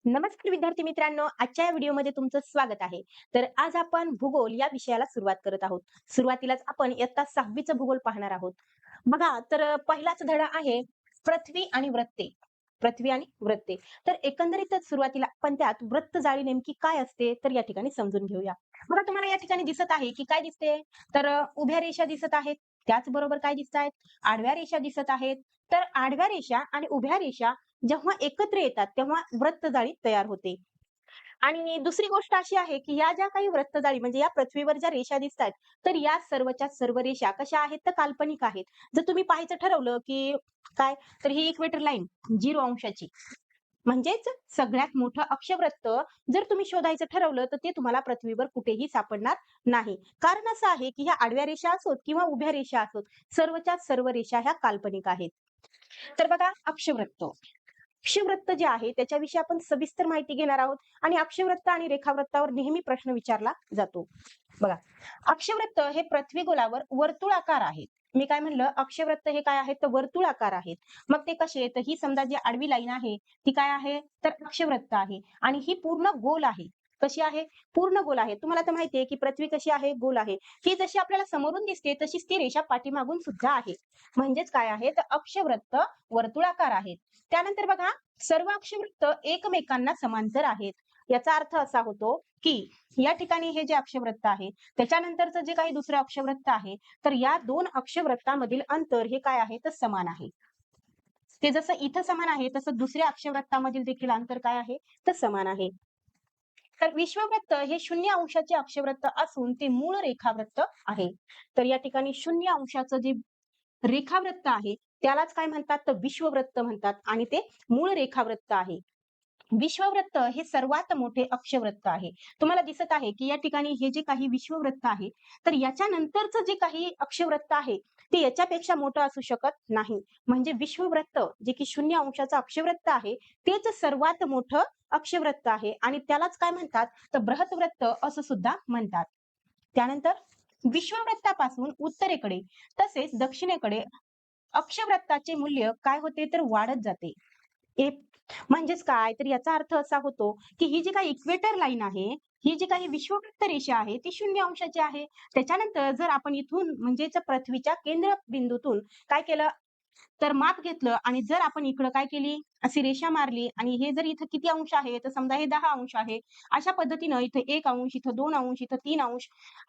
नमस्कार विद्यार्थी मित्रांनो, आजच्या या व्हिडिओमध्ये तुमचं स्वागत आहे. तर आज आपण भूगोल या विषयाला सुरुवात करत आहोत. सुरुवातीलाच आपण इयत्ता 6वी भूगोल पाहणार आहोत. बघा, तर पहिलाच धडा आहे पृथ्वी आणि वृत्ते. पृथ्वी आणि वृत्ते. तर एकंदरीतच सुरुवातीला आपण त्यात वृत्तजाळी नेमकी काय असते, तर या ठिकाणी समजून घेऊया. बघा, तुम्हाला या ठिकाणी दिसत आहे, की काय दिसते? तर उभ्या रेषा दिसत आहेत. त्याचबरोबर काय दिसत आहेत? आडव्या रेषा दिसत आहेत. तर आडव्या रेषा आणि उभ्या रेषा जेव्हा एकत्र येतात तेव्हा वृत्तजाळी तयार होते. आणि दुसरी गोष्ट अशी आहे, की या ज्या काही वृत्तजाळी म्हणजे या पृथ्वीवर ज्या रेषा दिसतायत, तर या सर्वच्या सर्व रेषा कशा आहेत? तर काल्पनिक आहेत. जर तुम्ही पाहायचं ठरवलं, की काय तर ही इक्वेटर लाईन 0 अंशाची म्हणजेच सगळ्यात मोठं अक्षवृत्त जर तुम्ही शोधायचं ठरवलं, तर ते तुम्हाला पृथ्वीवर कुठेही सापडणार नाही. कारण असं आहे, की ह्या आडव्या रेषा असोत किंवा उभ्या रेषा असोत, सर्वच्या सर्व रेषा ह्या काल्पनिक आहेत. तर बघा अक्षवृत्त. अक्षवृत्त जे आहे त्याच्याविषयी आपण सविस्तर माहिती घेणार आहोत आणि अक्षवृत्त आणि रेखावृत्तावर नेहमी प्रश्न विचारला जातो. बघा, अक्षवृत्त हे पृथ्वीगोलावर वर्तुळाकार आहेत. मी काय म्हणलं अक्षवृत्त हे काय आहेत तर वर्तुळाकार आहेत. मग ते कसे तर ही समजा जी आडवी लाईन आहे ती काय आहे तर अक्षवृत्त आहे आणि ही पूर्ण गोल आहे. कशी आहे? पूर्ण गोल आहे. तुम्हाला तर माहिती आहे की पृथ्वी कशी आहे? गोल आहे. ही जशी आपल्याला समोरून दिसते तशीच ती रेषा पाठीमागून सुद्धा आहे. म्हणजेच काय आहे तर अक्षवृत्त वर्तुळाकार आहेत. त्यानंतर बघा सर्व अक्षवृत्त एकमेकांना समांतर आहेत. याचा अर्थ असा होतो की या ठिकाणी हे जे अक्षवृत्त आहे त्याच्यानंतरचं जे काही दुसरं अक्षवृत्त आहे तर या दोन अक्षवृत्तामधील अंतर हे काय आहे तर समान आहे. ते जसं इथं समान आहे तसं दुसऱ्या अक्षवृत्तामधील देखील अंतर काय आहे तर समान आहे. तर विश्ववृत्त हे 0 अंशाचे अक्षवृत्त असून ते मूळ रेखावृत्त आहे. तर या ठिकाणी 0 अंशाचं जे रेखावृत्त आहे त्यालाच काय म्हणतात तर विश्ववृत्त म्हणतात आणि ते मूळ रेखावृत्त आहे. विश्ववृत्त हे सर्वात मोठे अक्षवृत्त आहे. तुम्हाला दिसत आहे, की या ठिकाणी हे जे काही विश्ववृत्त आहे, तर याच्या नंतरचं जे काही अक्षवृत्त आहे, ते याच्यापेक्षा मोठं असू शकत नाही. म्हणजे विश्ववृत्त जे की 0 अंशाचं अक्षवृत्त आहे, तेच सर्वात मोठं अक्षवृत्त आहे आणि त्यालाच काय म्हणतात, तर बृहत्वृत्त असं सुद्धा म्हणतात. त्यानंतर विश्ववृत्तापासून उत्तरेकडे तसेच दक्षिणेकडे अक्षवृत्ताचे मूल्य काय होते, तर वाढत जाते. ए म्हणजेच काय? तर याचा अर्थ असा होतो, की ही जी काही इक्वेटर लाईन आहे, ही जी काही विषुववृत्त रेषा आहे, ती 0 अंशाची आहे. त्याच्यानंतर जर आपण इथून म्हणजेच पृथ्वीच्या केंद्रबिंदूतून काय केलं, तर माप घेतलं आणि जर आपण इकडं काय केली, अशी रेषा मारली आणि हे जर इथं किती अंश आहे, तर समजा हे 10 अंश आहे. अशा पद्धतीनं इथं 1 अंश, इथं 2 अंश, इथं 3 अंश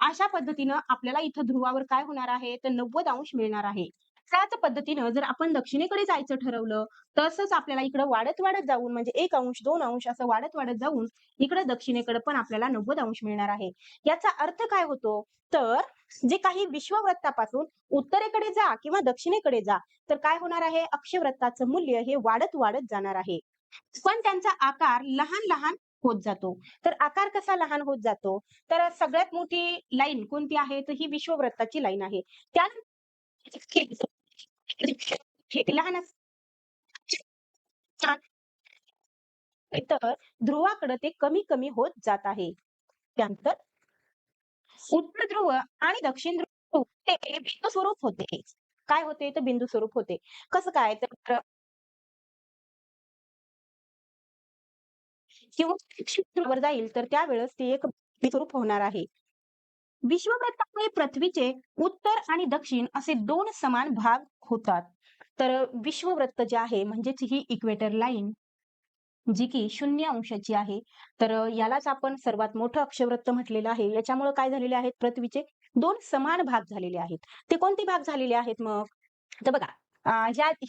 अशा पद्धतीनं आपल्याला इथं ध्रुवावर काय होणार आहे, तर 90 अंश मिळणार आहे. त्याच पद्धतीनं जर आपण दक्षिणेकडे जायचं ठरवलं, तसंच आपल्याला इकडं वाढत-वाढत जाऊन म्हणजे 1 अंश, 2 अंश असं वाढत-वाढत जाऊन इकडे दक्षिणेकडे पण आपल्याला 90 अंश मिळणार आहे. याचा अर्थ काय होतो? तर जे काही विश्ववृत्तापासून उत्तरेकडे जा किंवा दक्षिणेकडे जा, तर काय होणार आहे? अक्षवृत्ताचं मूल्य हे वाढत-वाढत जाणार आहे. पण त्यांचा आकार लहान-लहान होत जातो. तर आकार कसा लहान होत जातो? तर सगळ्यात मोठी लाईन कोणती आहे? तर ही विश्ववृत्ताची लाईन आहे. त्यानंतर लहान असताना तर ध्रुवाकडे ते कमी-कमी होत जात आहे. त्यानंतर उत्तर ध्रुव आणि दक्षिण ध्रुव ते बिंदू स्वरूप होते. काय होते? तर बिंदू स्वरूप होते. कसं काय? तर किंवा दक्षिण ध्रुवावर जाईल तर त्यावेळेस ते एक स्वरूप होणार आहे. विश्ववृत्तामुळे पृथ्वीचे उत्तर आणि दक्षिण असे 2 समान भाग होतात. तर विश्ववृत्त जे आहे म्हणजेच ही इक्वेटर लाईन जी की 0 अंशाची आहे. तर यालाच आपण सर्वात मोठं अक्षवृत्त म्हटलेलं आहे. याच्यामुळं काय झालेले आहेत पृथ्वीचे 2 समान भाग झालेले आहेत. ते कोणते भाग झालेले आहेत मग? तर बघा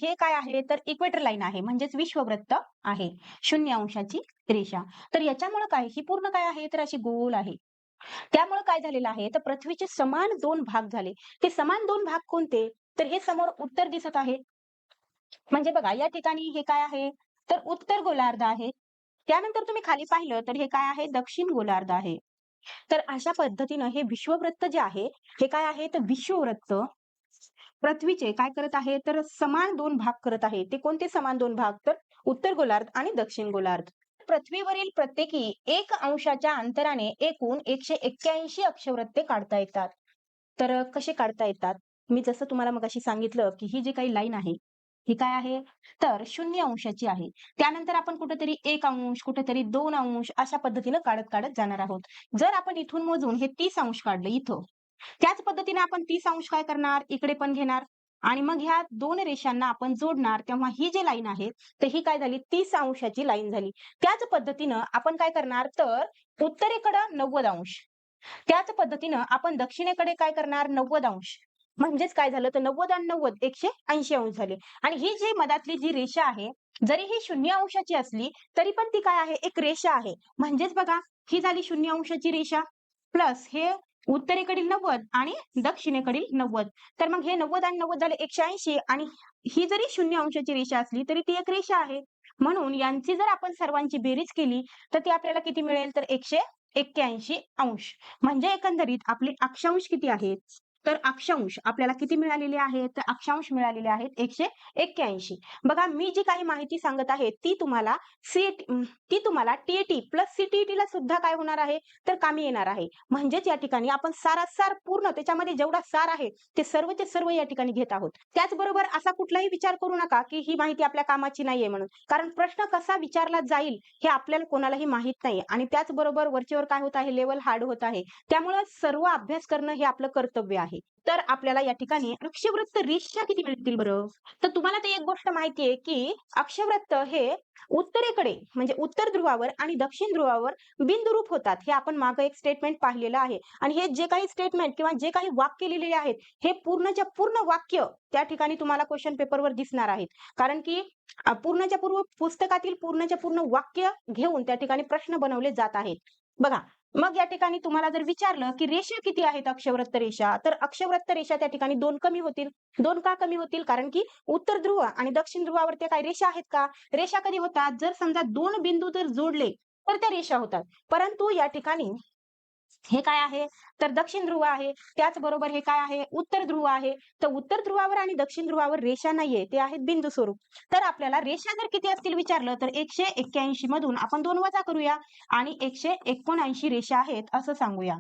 हे काय आहे तर इक्वेटर लाईन आहे म्हणजेच विश्ववृत्त आहे. 0 अंशाची रेषा. तर याच्यामुळं काय ही पूर्ण काय आहे तर अशी गोल आहे. त्यामुळं काय झालेलं आहे तर पृथ्वीचे समान 2 भाग झाले. ते समान 2 भाग कोणते? तर हे समोर उत्तर दिसत आहे. म्हणजे बघा या ठिकाणी हे काय आहे तर उत्तर गोलार्ध आहे. त्यानंतर तुम्ही खाली पाहिलं तर हे काय आहे दक्षिण गोलार्ध आहे. तर अशा पद्धतीनं हे विश्ववृत्त जे आहे, हे काय आहे तर विश्ववृत्त पृथ्वीचे काय करत आहे तर समान 2 भाग करत आहे. ते कोणते समान 2 भाग? तर उत्तर गोलार्ध आणि दक्षिण गोलार्ध. पृथ्वीवरील प्रत्येकी 1 अंशाच्या अंतराने एकूण 181 अक्षवृत्ते काढता येतात. तर कसे काढता येतात? मी जसं तुम्हाला मगाशी सांगितलं, की ही जी काही लाईन आहे ही काय आहे? तर 0 अंशाची आहे. त्यानंतर आपण कुठेतरी 1 अंश, कुठेतरी 2 अंश अशा पद्धतीनं काढत-काढत जाणार आहोत. जर आपण इथून मोजून हे 30 अंश काढलं इथं, त्याच पद्धतीने आपण 30 अंश काय करणार? इकडे पण घेणार आणि मग ह्या 2 रेषांना आपण जोडणार. तेव्हा ही जी लाईन आहे, तर ही काय झाली? 30 अंशाची लाईन झाली. त्याच पद्धतीनं आपण काय करणार? तर उत्तरेकडं 90 अंश. त्याच पद्धतीनं आपण दक्षिणेकडे काय करणार 90 अंश. म्हणजेच काय झालं तर 90 आणि 90 180 अंश झाले. आणि ही जी मधातली जी रेषा आहे, जरी ही 0 अंशाची असली, तरी पण ती काय आहे एक रेषा आहे. म्हणजेच बघा, ही झाली 0 अंशाची रेषा प्लस हे उत्तरेकडील 90 आणि दक्षिणेकडील 90. तर मग हे 90 आणि 90 झाले 180 आणि ही जरी 0 अंशाची रेषा असली, तरी ती एक रेषा आहे. म्हणून यांची जर आपण सर्वांची बेरीज केली, तर ती आपल्याला किती मिळेल तर 181 अंश. म्हणजे एकंदरीत आपले अक्षांश किती आहेत? तर अक्षांश आपल्याला किती मिळालेले आहेत? तर अक्षांश मिळालेले आहेत 181. बघा मी जी काही माहिती सांगत आहे ती तुम्हाला टी प्लस सी-टी-ईटीला सुद्धा काय होणार आहे? तर कामी येणार आहे. म्हणजेच या ठिकाणी आपण सारासार पूर्ण त्याच्यामध्ये जेवढा सार आहे, ते सर्वचे सर्व या ठिकाणी घेत आहोत. त्याचबरोबर असा कुठलाही विचार करू नका, की ही माहिती आपल्या कामाची नाहीये म्हणून. कारण प्रश्न कसा विचारला जाईल हे आपल्याला कोणालाही माहीत नाही आणि त्याचबरोबर वरचेवर काय होत आहे? लेव्हल हार्ड होत आहे. त्यामुळं सर्व अभ्यास करणं हे आपलं कर्तव्य आहे. तर आपल्याला या ठिकाणी अक्षवृत्त रेषा किती मिळतील बरं? तर तुम्हाला तर एक गोष्ट माहिती आहे, की अक्षवृत्त हे उत्तरेकडे म्हणजे उत्तर ध्रुवावर आणि दक्षिण ध्रुवावर बिंदुरूप होतात. हे आपण मागे एक स्टेटमेंट पाहिलेलं आहे. आणि हे जे काही स्टेटमेंट किंवा जे काही वाक्य लिहिलेले आहेत, हे पूर्णच्या पूर्ण वाक्य त्या ठिकाणी तुम्हाला क्वेशन पेपरवर दिसणार आहेत. कारण की पूर्णच्या पूर्व पुस्तकातील पूर्णच्या पूर्ण वाक्य घेऊन त्या ठिकाणी प्रश्न बनवले जात आहेत. बघा, मग या ठिकाणी तुम्हाला जर विचारलं, की रेषा किती आहेत अक्षवृत्त रेषा? तर अक्षवृत्त रेषा त्या ठिकाणी 2 कमी होतील. 2 का कमी होतील? कारण की उत्तर ध्रुव आणि दक्षिण ध्रुवावर त्या काही रेषा आहेत का? रेषा कधी होतात? जर समजा 2 बिंदू जर जोडले, तर त्या रेषा होतात. परंतु या ठिकाणी हे काय आहे? तर दक्षिण ध्रुव आहे. त्याचबरोबर हे काय आहे? उत्तर ध्रुव आहे. तर उत्तर ध्रुवावर आणि दक्षिण ध्रुवावर रेषा नाहीये. ते आहेत बिंदू स्वरूप. तर आपल्याला रेषा जर किती असतील विचारलं, तर 181 मधून आपण 2 वजा करूया आणि 179 रेषा आहेत असं सांगूया.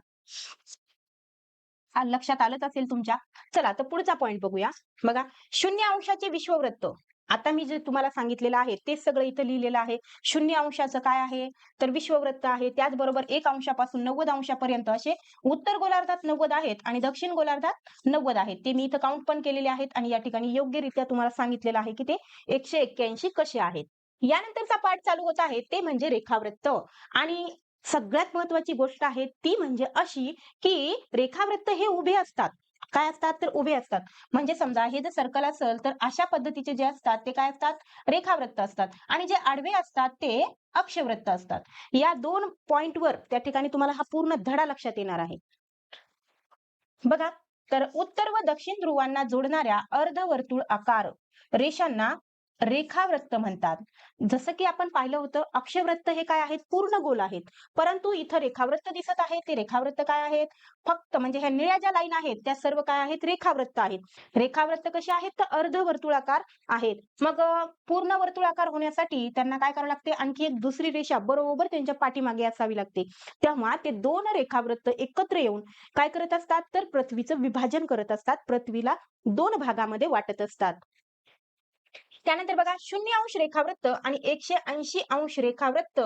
लक्षात आलंच असेल तुमच्या. चला तर पुढचा पॉइंट बघूया. बघा, 0 अंशाचे विश्ववृत्त. आता मी जे तुम्हाला सांगितलेलं आहे तेच सगळं इथं लिहिलेलं आहे. 0 अंशाचं काय आहे? तर विश्ववृत्त आहे. त्याचबरोबर 1 अंशापासून 90 अंशापर्यंत असे उत्तर गोलार्धात 90 आहेत आणि दक्षिण गोलार्धात 90 आहेत. ते मी इथं काउंट पण केलेले आहेत आणि या ठिकाणी योग्यरित्या तुम्हाला सांगितलेलं आहे, की ते 181 कसे आहेत. यानंतरचा पाठ चालू होत आहे ते म्हणजे रेखावृत्त आणि सगळ्यात महत्त्वाची गोष्ट आहे ती म्हणजे अशी, की रेखावृत्त हे उभे असतात. काय असतात? तर उभे असतात. म्हणजे समजा हे जर सर्कल असेल, तर अशा पद्धतीचे जे असतात ते काय असतात? रेखावृत्त असतात आणि जे आडवे असतात ते अक्षवृत्त असतात. या 2 पॉइंटवर त्या ठिकाणी तुम्हाला हा पूर्ण धडा लक्षात येणार आहे. बघा, तर उत्तर व दक्षिण ध्रुवांना जोडणाऱ्या अर्धवर्तुळ आकार रेषांना रेखावृत्त म्हणतात. जसं की आपण पाहिलं होतं अक्षवृत्त हे काय आहेत? पूर्ण गोल आहेत. परंतु इथं रेखावृत्त दिसत आहे. ते रेखावृत्त काय आहेत? फक्त म्हणजे ह्या निळ्या ज्या लाईन आहेत त्या सर्व काय आहेत? रेखावृत्त आहेत. रेखावृत्त कसे आहेत? तर अर्धवर्तुळाकार आहेत. मग पूर्ण वर्तुळाकार होण्यासाठी त्यांना काय करावं लागते? आणखी एक दुसरी रेषा बरोबर त्यांच्या पाठीमागे असावी लागते. तेव्हा ते 2 रेखावृत्त एकत्र येऊन काय करत असतात? तर पृथ्वीचं विभाजन करत असतात. पृथ्वीला 2 भागामध्ये वाटत असतात. त्यानंतर बघा 0 अंश रेखावृत्त आणि 180 अंश रेखावृत्त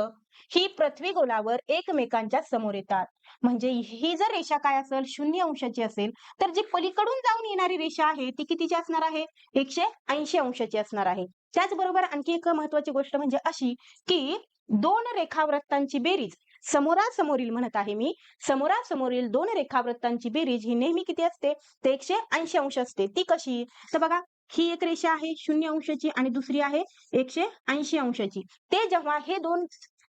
ही पृथ्वी गोलावर एकमेकांच्या समोर येतात. म्हणजे ही जर रेषा काय असेल 0 अंशाची असेल, तर जी पलीकडून जाऊन येणारी रेषा आहे ती कितीची असणार आहे? 180 अंशाची असणार आहे. त्याचबरोबर आणखी एक महत्त्वाची गोष्ट म्हणजे अशी, की 2 रेखावृत्तांची बेरीज समोरासमोरील म्हणत आहे मी, समोरासमोरील 2 रेखावृत्तांची बेरीज ही नेहमी किती असते? तर 180 अंश असते. ती कशी? तर बघा, ही एक रेषा आहे 0 अंशाची आणि दुसरी आहे 180 अंशाची. ते जेव्हा हे 2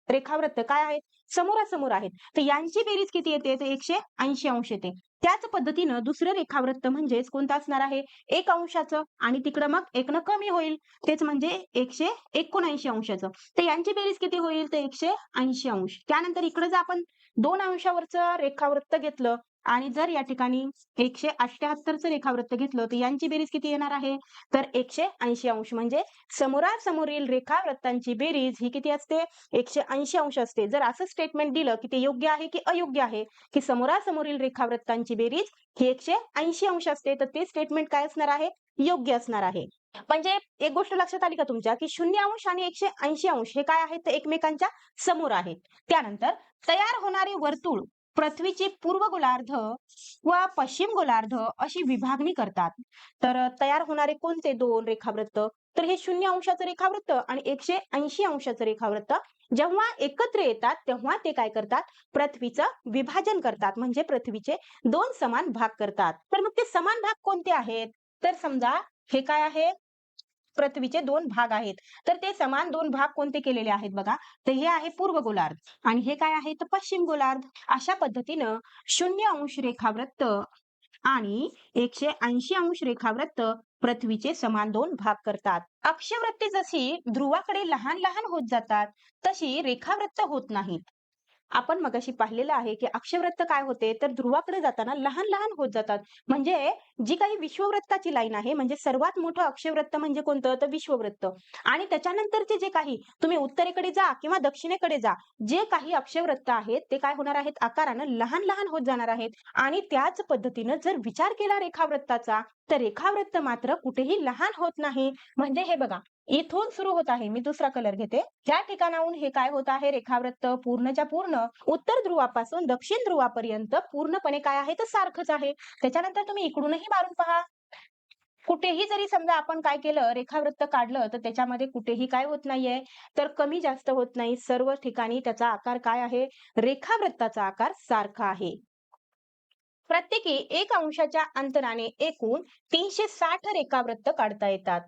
रेखावृत्त काय आहेत? समोरासमोर आहेत. तर यांची बेरीज किती येते? तर 180 अंश येते. त्याच पद्धतीनं दुसरं रेखावृत्त म्हणजेच कोणतं असणार आहे? 1 अंशाचं आणि तिकडं मग 1 न कमी होईल. तेच म्हणजे 179 अंशाचं. तर यांची बेरीज किती होईल? तर 180 अंश. त्यानंतर इकडं जर आपण 2 अंशावरचं रेखावृत्त घेतलं आणि जर या ठिकाणी 178चं रेखावृत्त घेतलं, तर यांची बेरीज किती येणार आहे? तर 180 अंश. म्हणजे समोरासमोरील रेखावृत्तांची बेरीज ही किती असते? 180 अंश असते. जर असं स्टेटमेंट दिलं, की ते योग्य आहे की अयोग्य आहे? की समोरासमोरील रेखावृत्तांची बेरीज ही 180 अंश असते, तर ते स्टेटमेंट काय असणार आहे? योग्य असणार आहे. म्हणजे एक गोष्ट लक्षात आली का तुमच्या, की 0° आणि 180° हे काय आहेत? तर एकमेकांच्या समोर आहेत. त्यानंतर तयार होणारे वर्तुळ पृथ्वीचे पूर्व गोलार्ध व पश्चिम गोलार्ध अशी विभागणी करतात. तर तयार होणारे कोणते 2 रेखावृत्त? तर हे 0° रेखावृत्त आणि 180° रेखावृत्त जेव्हा एकत्र येतात, तेव्हा ते काय करतात? पृथ्वीचं विभाजन करतात. म्हणजे पृथ्वीचे 2 समान भाग करतात. तर मग ते समान भाग कोणते आहेत? तर समजा हे काय आहे? पृथ्वीचे 2 भाग आहेत. तर ते समान 2 भाग कोणते केलेले आहेत बघा. तर हे आहे पूर्व गोलार्ध आणि हे काय आहे? तर पश्चिम गोलार्ध. अशा पद्धतीनं 0° रेखावृत्त आणि 180° रेखावृत्त पृथ्वीचे समान 2 भाग करतात. अक्षवृत्ते जशी ध्रुवाकडे लहान-लहान होत जातात, तशी रेखावृत्त होत नाहीत. आपण मगाशी पाहिलेलं आहे, की अक्षवृत्त काय होते, तर ध्रुवाकडे जाताना लहान-लहान होत जातात. म्हणजे जी काही विषुववृत्ताची लाईन आहे, म्हणजे सर्वात मोठं अक्षवृत्त म्हणजे कोणतं? तर विषुववृत्त आणि त्याच्यानंतरचे जे काही तुम्ही उत्तरेकडे जा किंवा दक्षिणेकडे जा, जे काही अक्षवृत्त आहेत, ते काय होणार आहेत? आकारानं लहान-लहान होत जाणार आहेत आणि त्याच पद्धतीनं जर विचार केला रेखावृत्ताचा, तर रेखावृत्त मात्र कुठेही लहान होत नाही. म्हणजे हे बघा, इथून सुरू होत आहे. मी दुसरा कलर घेते. ज्या ठिकाणाहून हे काय होत आहे रेखावृत्त पूर्णच्या पूर्ण उत्तर ध्रुवापासून दक्षिण ध्रुवापर्यंत पूर्णपणे काय आहे तर सारखंच आहे. त्याच्यानंतर तुम्ही इकडूनही मारून पहा. कुठेही जरी समजा आपण काय केलं रेखावृत्त काढलं तर त्याच्यामध्ये कुठेही काय होत नाहीये तर कमी जास्त होत नाही. सर्व ठिकाणी त्याचा आकार काय आहे? रेखावृत्ताचा आकार सारखा आहे. प्रत्येकी 1 अंशाच्या अंतराने एकूण 360 रेखावृत्त काढता येतात.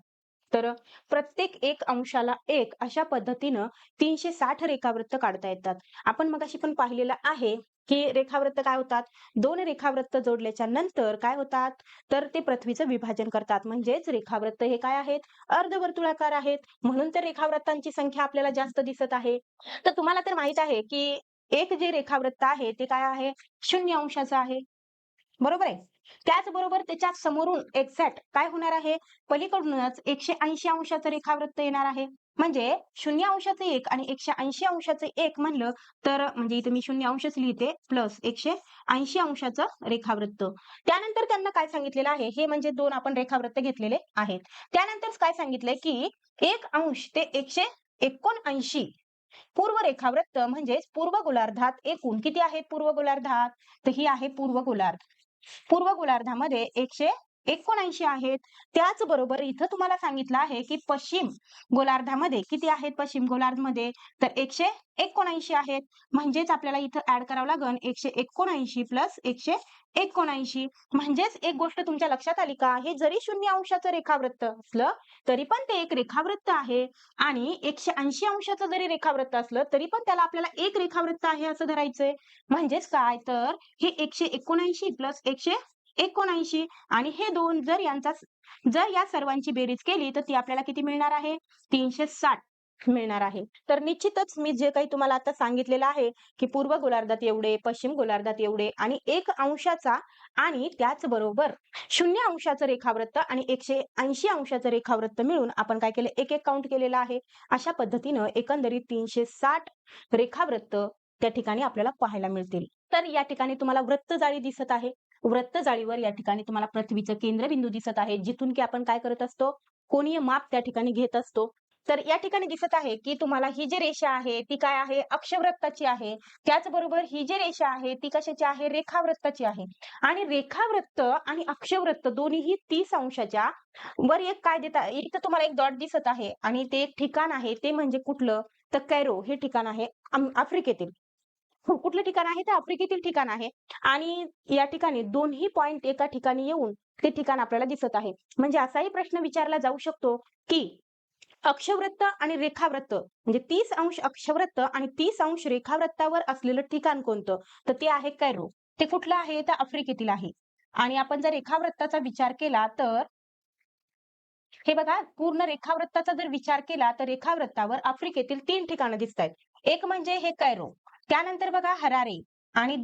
तर प्रत्येक 1 अंशाला 1 अशा पद्धतीनं 360 रेखावृत्त काढता येतात. आपण मगाशी पण पाहिलेलं आहे, की रेखावृत्त काय होतात? 2 रेखावृत्त जोडल्याच्या नंतर काय होतात? तर ते पृथ्वीचं विभाजन करतात. म्हणजेच रेखावृत्त हे काय आहेत? अर्धवर्तुळाकार आहेत. म्हणून तर रेखावृत्तांची संख्या आपल्याला जास्त दिसत आहे. तर तुम्हाला तर माहीत आहे, की एक जे रेखावृत्त आहे ते काय आहे? 0 अंशाचं आहे. बरोबर आहे. त्याचबरोबर त्याच्या समोरून एक्झॅक्ट काय होणार आहे? पलीकडूनच 180° रेखावृत्त येणार आहे. म्हणजे 0° 1 आणि 180° 1 म्हणलं तर म्हणजे इथे मी 0° लिहिते प्लस 180° रेखावृत्त. त्यानंतर त्यांना काय सांगितलेलं आहे? हे म्हणजे 2 आपण रेखावृत्त घेतलेले आहेत. त्यानंतर काय सांगितलंय, की 1 अंश ते 179 पूर्व रेखावृत्त म्हणजेच पूर्व गोलार्धात एकूण किती आहेत पूर्व गोलार्धात? तर ही आहे पूर्व गोलार्ध. पूर्व गोलार्धामध्ये 179 आहेत. त्याचबरोबर इथं तुम्हाला सांगितलं आहे, की पश्चिम गोलार्धामध्ये किती आहेत पश्चिम गोलार्धमध्ये? तर 179 आहेत. म्हणजेच आपल्याला इथं ॲड करावं लागेल 179 प्लस 179 म्हणजेच एक गोष्ट तुमच्या लक्षात आली का? हे जरी 0° रेखावृत्त असलं, तरी पण ते एक रेखावृत्त आहे आणि 180° जरी रेखावृत्त असलं, तरी पण त्याला आपल्याला एक रेखावृत्त आहे असं धरायचंय. म्हणजेच काय तर हे 179 प्लस 179 आणि हे 2 जर या सर्वांची बेरीज केली तर ती आपल्याला किती मिळणार आहे? 360 मिळणार आहे. तर निश्चितच मी जे काही तुम्हाला आता सांगितलेलं आहे, की पूर्व गोलार्धात एवढे, पश्चिम गोलार्धात एवढे आणि 1 अंशाचा आणि त्याचबरोबर 0° रेखावृत्त आणि 180° रेखावृत्त मिळून आपण काय केलं? एक काउंट केलेलं आहे. अशा पद्धतीनं एकंदरीत 360 रेखावृत्त त्या ठिकाणी आपल्याला पाहायला मिळतील. तर या ठिकाणी तुम्हाला वृत्तजाळी दिसत आहे. वृत्तजाळीवर या ठिकाणी तुम्हाला पृथ्वीचं केंद्रबिंदू दिसत आहे, जिथून की आपण काय करत असतो? कोनीय माप त्या ठिकाणी घेत असतो. तर या ठिकाणी दिसत आहे, की तुम्हाला ही जी रेषा आहे, ती काय आहे? अक्षवृत्ताची आहे. त्याचबरोबर ही जी रेषा आहे, ती कशाची आहे? रेखावृत्ताची आहे. आणि रेखावृत्त आणि अक्षवृत्त दोन्हीही 30° वर एक काय देता इथं तुम्हाला एक डॉट दिसत आहे आणि ते एक ठिकाण आहे, ते म्हणजे कुठलं? तर कैरो हे ठिकाण आहे आफ्रिकेतील. हो, कुठलं ठिकाण आहे? ते आफ्रिकेतील ठिकाण आहे आणि या ठिकाणी दोन्ही पॉइंट एका ठिकाणी येऊन ते ठिकाण आपल्याला दिसत आहे. म्हणजे असाही प्रश्न विचारला जाऊ शकतो, की अक्षवृत्त आणि रेखावृत्त म्हणजे 30° अक्षवृत्त आणि 30° रेखावृत्तावर असलेलं ठिकाण कोणतं? तर ते आहे कैरो. ते कुठलं आहे? तर आफ्रिकेतील आहे. आणि आपण जर रेखावृत्ताचा विचार केला तर हे बघा पूर्ण रेखावृत्ताचा जर विचार केला तर रेखावृत्तावर आफ्रिकेतील 3 ठिकाणं दिसतायत. एक म्हणजे हे कैरो, त्यानंतर बघा हरारे आणि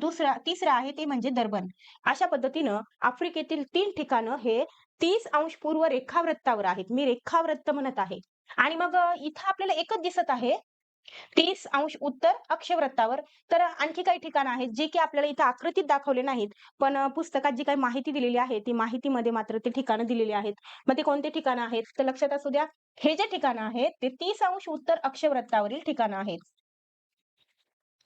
तिसरं आहे ते म्हणजे दर्बन. अशा पद्धतीनं आफ्रिकेतील 3 ठिकाणं हे 30° पूर्व रेखावृत्तावर आहेत. मी रेखावृत्त म्हणत आहे. आणि मग इथं आपल्याला एकच दिसत आहे 30° उत्तर अक्षवृत्तावर. तर आणखी काही ठिकाणं आहेत, जे की आपल्याला इथं आकृतीत दाखवले नाहीत. पण पुस्तकात जी काही माहिती दिलेली आहे, ती माहितीमध्ये मात्र ते ठिकाणं दिलेली आहेत. मग ते कोणते ठिकाणं आहेत? तर लक्षात असू द्या, हे जे ठिकाणं आहेत, ते 30° उत्तर अक्षवृत्तावरील ठिकाणं आहेत.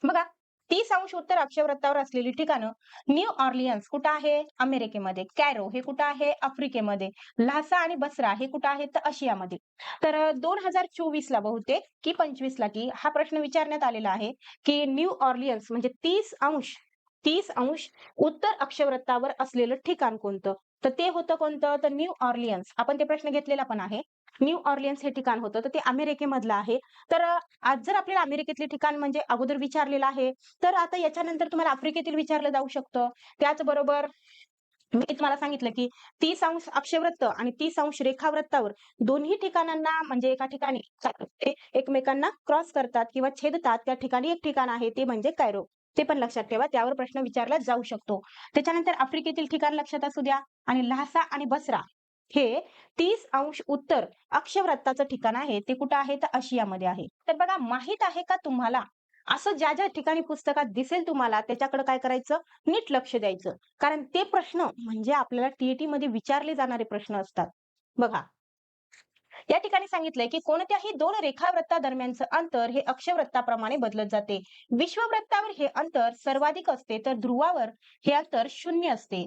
बघा, 30° उत्तर अक्षवृत्तावर असलेली ठिकाणं, न्यू ऑर्लियन्स कुठं आहे? अमेरिकेमध्ये. कॅरो हे कुठं आहे? आफ्रिकेमध्ये. ल्हासा आणि बसरा हे कुठं आहेत? तर आशियामध्ये. तर 2024 ला बहुतेक की 25 ला की हा प्रश्न विचारण्यात आलेला आहे, की न्यू ऑर्लियन्स म्हणजे 30° उत्तर अक्षवृत्तावर असलेलं ठिकाण कोणतं? तर ते होतं कोणतं? तर न्यू ऑर्लियन्स. आपण ते प्रश्न घेतलेला पण आहे. न्यू ऑर्लियन्स हे ठिकाण होतं, तर ते अमेरिकेमधलं आहे. तर आज जर आपल्याला अमेरिकेतले ठिकाण म्हणजे अगोदर विचारलेलं आहे, तर आता याच्यानंतर तुम्हाला आफ्रिकेतील विचारलं जाऊ शकतं. त्याचबरोबर मी तुम्हाला सांगितलं, की 30° अक्षवृत्त आणि 30° रेखावृत्तावर दोन्ही ठिकाणांना म्हणजे एका ठिकाणी ते एकमेकांना क्रॉस करतात किंवा छेदतात. त्या ठिकाणी एक ठिकाण आहे, ते म्हणजे कायरो. ते पण लक्षात ठेवा. त्यावर प्रश्न विचारला जाऊ शकतो. त्याच्यानंतर आफ्रिकेतील ठिकाण लक्षात असू द्या आणि ल्हासा आणि बसरा हे 30° उत्तर अक्षवृत्ताचं ठिकाण आहे. ते कुठं आहे? तर आशियामध्ये आहे. तर बघा माहीत आहे का तुम्हाला? असं ज्या ठिकाणी पुस्तकात दिसेल तुम्हाला त्याच्याकडे काय करायचं? नीट लक्ष द्यायचं. कारण ते प्रश्न म्हणजे आपल्याला टी-ई-टीमध्ये विचारले जाणारे प्रश्न असतात. बघा, या ठिकाणी सांगितलंय, की कोणत्याही 2 रेखावृत्तादरम्यानचं अंतर हे अक्षवृत्ताप्रमाणे बदलत जाते. विश्ववृत्तावर हे अंतर सर्वाधिक असते, तर ध्रुवावर हे अंतर 0 असते.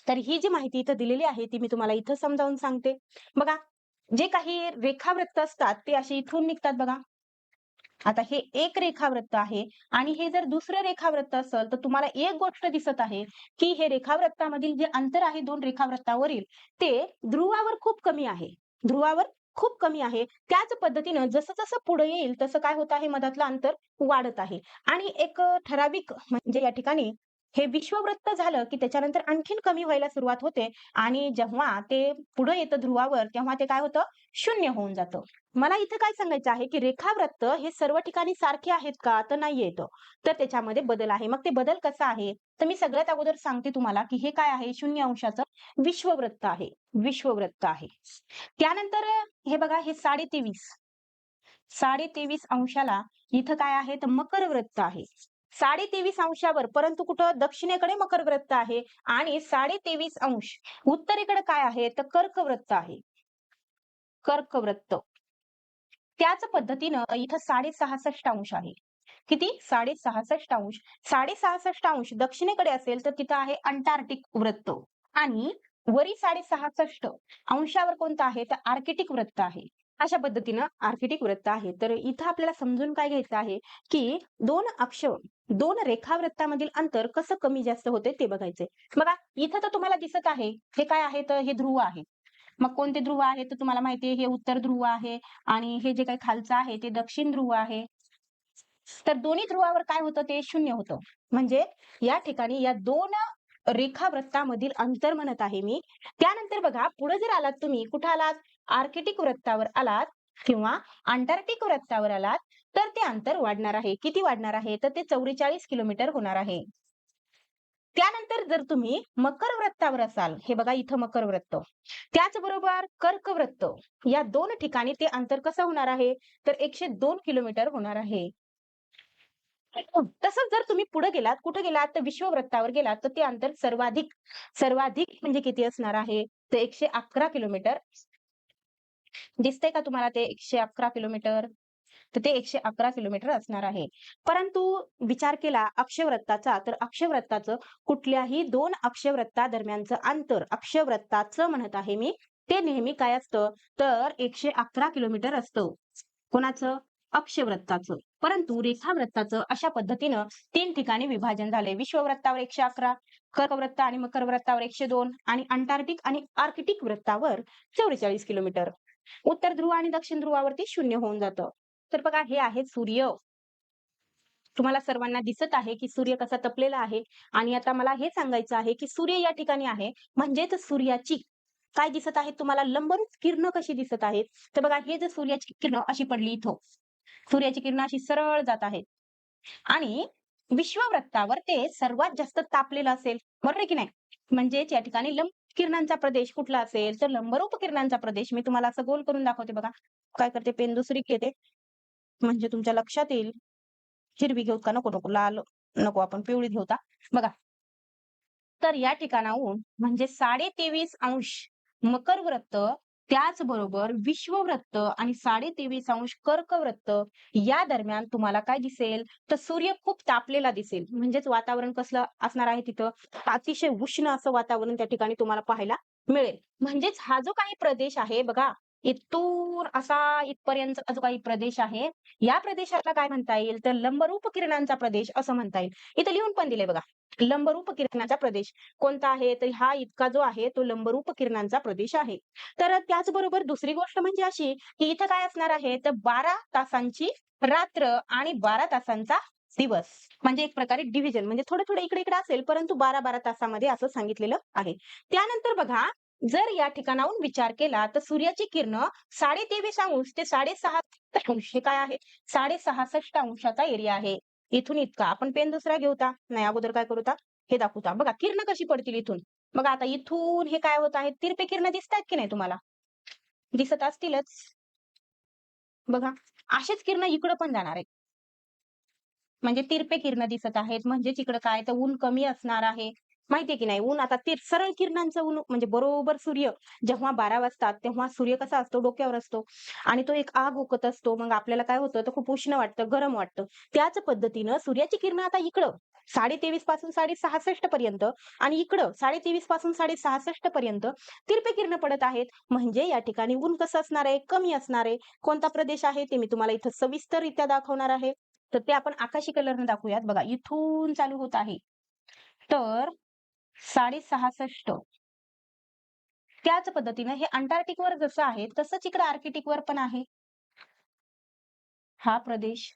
तर ही जी माहिती इथं दिलेली आहे, ती मी तुम्हाला इथं समजावून सांगते. बघा, जे काही रेखावृत्त असतात, ते असे इथून निघतात बघा. आता हे एक रेखावृत्त आहे आणि हे जर दुसरं रेखावृत्त असेल, तर तुम्हाला एक गोष्ट दिसत आहे, की हे रेखावृत्तामधील जे अंतर आहे 2 रेखावृत्तावरील, ते ध्रुवावर खूप कमी आहे. ध्रुवावर खूप कमी आहे. त्याच पद्धतीनं जसं-जसं पुढे येईल, तसं काय होत आहे, मधातलं अंतर वाढत आहे. आणि एक ठराविक म्हणजे या ठिकाणी हे विषुववृत्त झालं, की त्याच्यानंतर आणखीन कमी व्हायला सुरुवात होते आणि जेव्हा ते पुढे येतं ध्रुवावर, तेव्हा ते काय होतं, 0 होऊन जातं. मला इथं काय सांगायचं आहे, की रेखावृत्त हे सर्व ठिकाणी सारखे आहेत का? तर नाहीये तर. तर त्याच्यामध्ये बदल आहे. मग ते बदल कसा आहे? तर मी सगळ्यात अगोदर सांगते तुम्हाला, की हे काय आहे 0° विश्ववृत्त आहे. विश्ववृत्त आहे. त्यानंतर हे बघा हे 23.5 अंशाला इथं काय आहे? तर मकर वृत्त आहे. 23.5 परंतु कुठं दक्षिणेकडे मकर वृत्त आहे आणि 23.5 उत्तरेकडे काय आहे? तर कर्कवृत्त आहे. कर्कवृत्त. त्याच पद्धतीनं इथं 66.5 आहे. किती? 66.5. 66.5 दक्षिणेकडे असेल तर तिथं आहे अंटार्क्टिक वृत्त आणि वरी 66 अंशावर कोणतं आहे? तर आर्क्टिक वृत्त आहे. अशा पद्धतीनं आर्क्टिक वृत्त आहे. तर इथं आपल्याला समजून काय घ्यायचं आहे, की 2 रेखावृत्तामधील अंतर कसं कमी जास्त होते ते बघायचंय. बघा, इथं तर तुम्हाला दिसत आहे, हे काय आहे? तर हे ध्रुव आहे. मग कोणते ध्रुव आहे? तर तुम्हाला माहिती आहे, हे उत्तर ध्रुव आहे आणि हे जे काही खालचं आहे, ते दक्षिण ध्रुव आहे. तर दोन्ही ध्रुवावर काय होतं? ते 0 होतं. म्हणजे या ठिकाणी या 2 रेखावृत्तामधील अंतर म्हणत आहे मी. त्यानंतर बघा पुढे जर आलात तुम्ही, कुठे आलात? आर्क्टिक वृत्तावर आलात किंवा अंटार्क्टिक वृत्तावर आलात, तर ते अंतर वाढणार आहे. किती वाढणार आहे? तर ते 44 किलोमीटर होणार आहे. त्यानंतर जर तुम्ही मकर वृत्तावर असाल, हे बघा इथं मकर वृत्त. त्याचबरोबर कर्कवृत्त या 2 ठिकाणी ते अंतर कसं होणार आहे? तर 102 किलोमीटर होणार आहे. तसंच जर तुम्ही पुढे गेलात, कुठे गेलात? तर विषुववृत्तावर गेलात, तर ते अंतर सर्वाधिक म्हणजे किती असणार आहे? तर 111 किलोमीटर. दिसतंय का तुम्हाला ते 111 किलोमीटर? तर ते 111 किलोमीटर असणार आहे. परंतु विचार केला अक्षवृत्ताचा, तर अक्षवृत्ताचं कुठल्याही 2 अक्षवृत्तादरम्यानचं अंतर, अक्षवृत्ताचं म्हणत आहे मी, ते नेहमी काय असतं? तर 111 किलोमीटर असतं. कोणाचं? अक्षवृत्ताचं. परंतु रेखावृत्ताचं अशा पद्धतीनं 3 ठिकाणी विभाजन झालंय. विश्ववृत्तावर 111, कर्कवृत्त आणि मकर वृत्तावर 102 आणि अंटार्क्टिक आणि आर्क्टिक वृत्तावर 44 किलोमीटर. उत्तर ध्रुव आणि दक्षिण ध्रुवावरती 0 होऊन जातं. तर बघा हे आहे सूर्य. तुम्हाला सर्वांना दिसत आहे, की सूर्य कसा तपलेला आहे आणि आता मला हे सांगायचं आहे, की सूर्य या ठिकाणी आहे म्हणजेच सूर्याची काय दिसत आहेत तुम्हाला लंबरूप किरणं कशी दिसत आहेत? तर बघा हे जर सूर्याची किरणं अशी पडली इथं. सूर्याची किरणं अशी सरळ जात आहेत आणि विश्ववृत्तावर ते सर्वात जास्त तापलेलं असेल, बरोबर आहे की नाही? म्हणजेच या ठिकाणी लंब किरणांचा प्रदेश कुठला असेल, तर लंबरूप किरणांचा प्रदेश मी तुम्हाला असं गोल करून दाखवते बघा. काय करते पेन दुसरी घेते म्हणजे तुमच्या लक्षात येईल. हिरवी घेऊ का? नको, नको. लाल नको, आपण पिवळी घेऊ आता. बघा, तर या ठिकाणाहून म्हणजे 23.5° मकर वृत्त, त्याचबरोबर विश्ववृत्त आणि 23.5° कर्क वृत्त या दरम्यान तुम्हाला काय दिसेल? तर सूर्य खूप तापलेला दिसेल. म्हणजेच वातावरण कसलं असणार आहे तिथं? अतिशय उष्ण असं वातावरण त्या ठिकाणी तुम्हाला पाहायला मिळेल. म्हणजेच हा जो काही प्रदेश आहे बघा, इथून असा इथपर्यंतचा जो काही प्रदेश आहे, या प्रदेशाला काय म्हणता येईल? तर लंबरूप किरणांचा प्रदेश असं म्हणता येईल. इथं लिहून पण दिलंय बघा. लंबरूप किरणांचा प्रदेश कोणता आहे? तर हा इतका जो आहे तो लंबरूप किरणांचा प्रदेश आहे. तर त्याचबरोबर दुसरी गोष्ट म्हणजे अशी, की इथं काय असणार आहे? तर 12 तासांची रात्र आणि 12 तासांचा दिवस. म्हणजे एक प्रकारे डिव्हिजन म्हणजे थोडं-थोडं इकडे-इकडे असेल, परंतु 12-12 तासामध्ये असं सांगितलेलं आहे. त्यानंतर बघा, जर या ठिकाणाहून विचार केला, तर सूर्याची किरणं 23.5° ते 6.5° हे काय आहे? 6.66° एरिया आहे. इथून इतका. आपण पेन दुसरा घेऊता. नाही, अगोदर काय करूता? हे दाखवता. बघा किरणं कशी पडतील इथून. बघा आता इथून हे काय होत आहे? तिरपे किरणं दिसतायत की नाही तुम्हाला? दिसत असतीलच. बघा, असेच किरणं इकडं पण जाणार आहेत. म्हणजे तिरपे किरणं दिसत आहेत. म्हणजेच इकडं काय तर ऊन कमी असणार आहे. माहितीये की नाही? ऊन आता ते सरळ किरणांचं ऊन म्हणजे बरोबर सूर्य जेव्हा 12 वाजतात, तेव्हा सूर्य कसा असतो? डोक्यावर असतो आणि तो एक आग ओकत असतो. मग आपल्याला काय होतं? तर खूप उष्ण वाटतं, गरम वाटतं. त्याच पद्धतीनं सूर्याची किरणं आता इकडं 23.5 पासून 66.5 पर्यंत आणि इकडं 23.5 पासून 66.5 पर्यंत तिरपे किरणं पडत आहेत. म्हणजे या ठिकाणी ऊन कसं असणार आहे? कमी असणार आहे. कोणता प्रदेश आहे? ते मी तुम्हाला इथं सविस्तररित्या दाखवणार आहे. तर ते आपण आकाशी कलरने दाखवूयात. बघा इथून चालू होत आहे. तर 66.5 त्याच पद्धतीनं हे अंटार्क्टिकवर जसं आहे, तसंच इकडे आर्क्टिकवर पण आहे हा प्रदेश.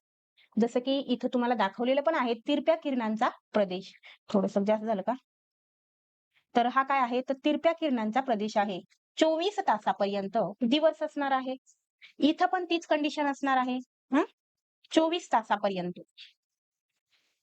जसं की इथं तुम्हाला दाखवलेलं पण आहे तिरप्या किरणांचा प्रदेश. थोडंसं जास्त झालं का? तर हा काय आहे? तर तिरप्या किरणांचा प्रदेश आहे. 24 तासापर्यंत दिवस असणार आहे. इथं पण तीच कंडिशन असणार आहे. हं. 24 तासापर्यंत.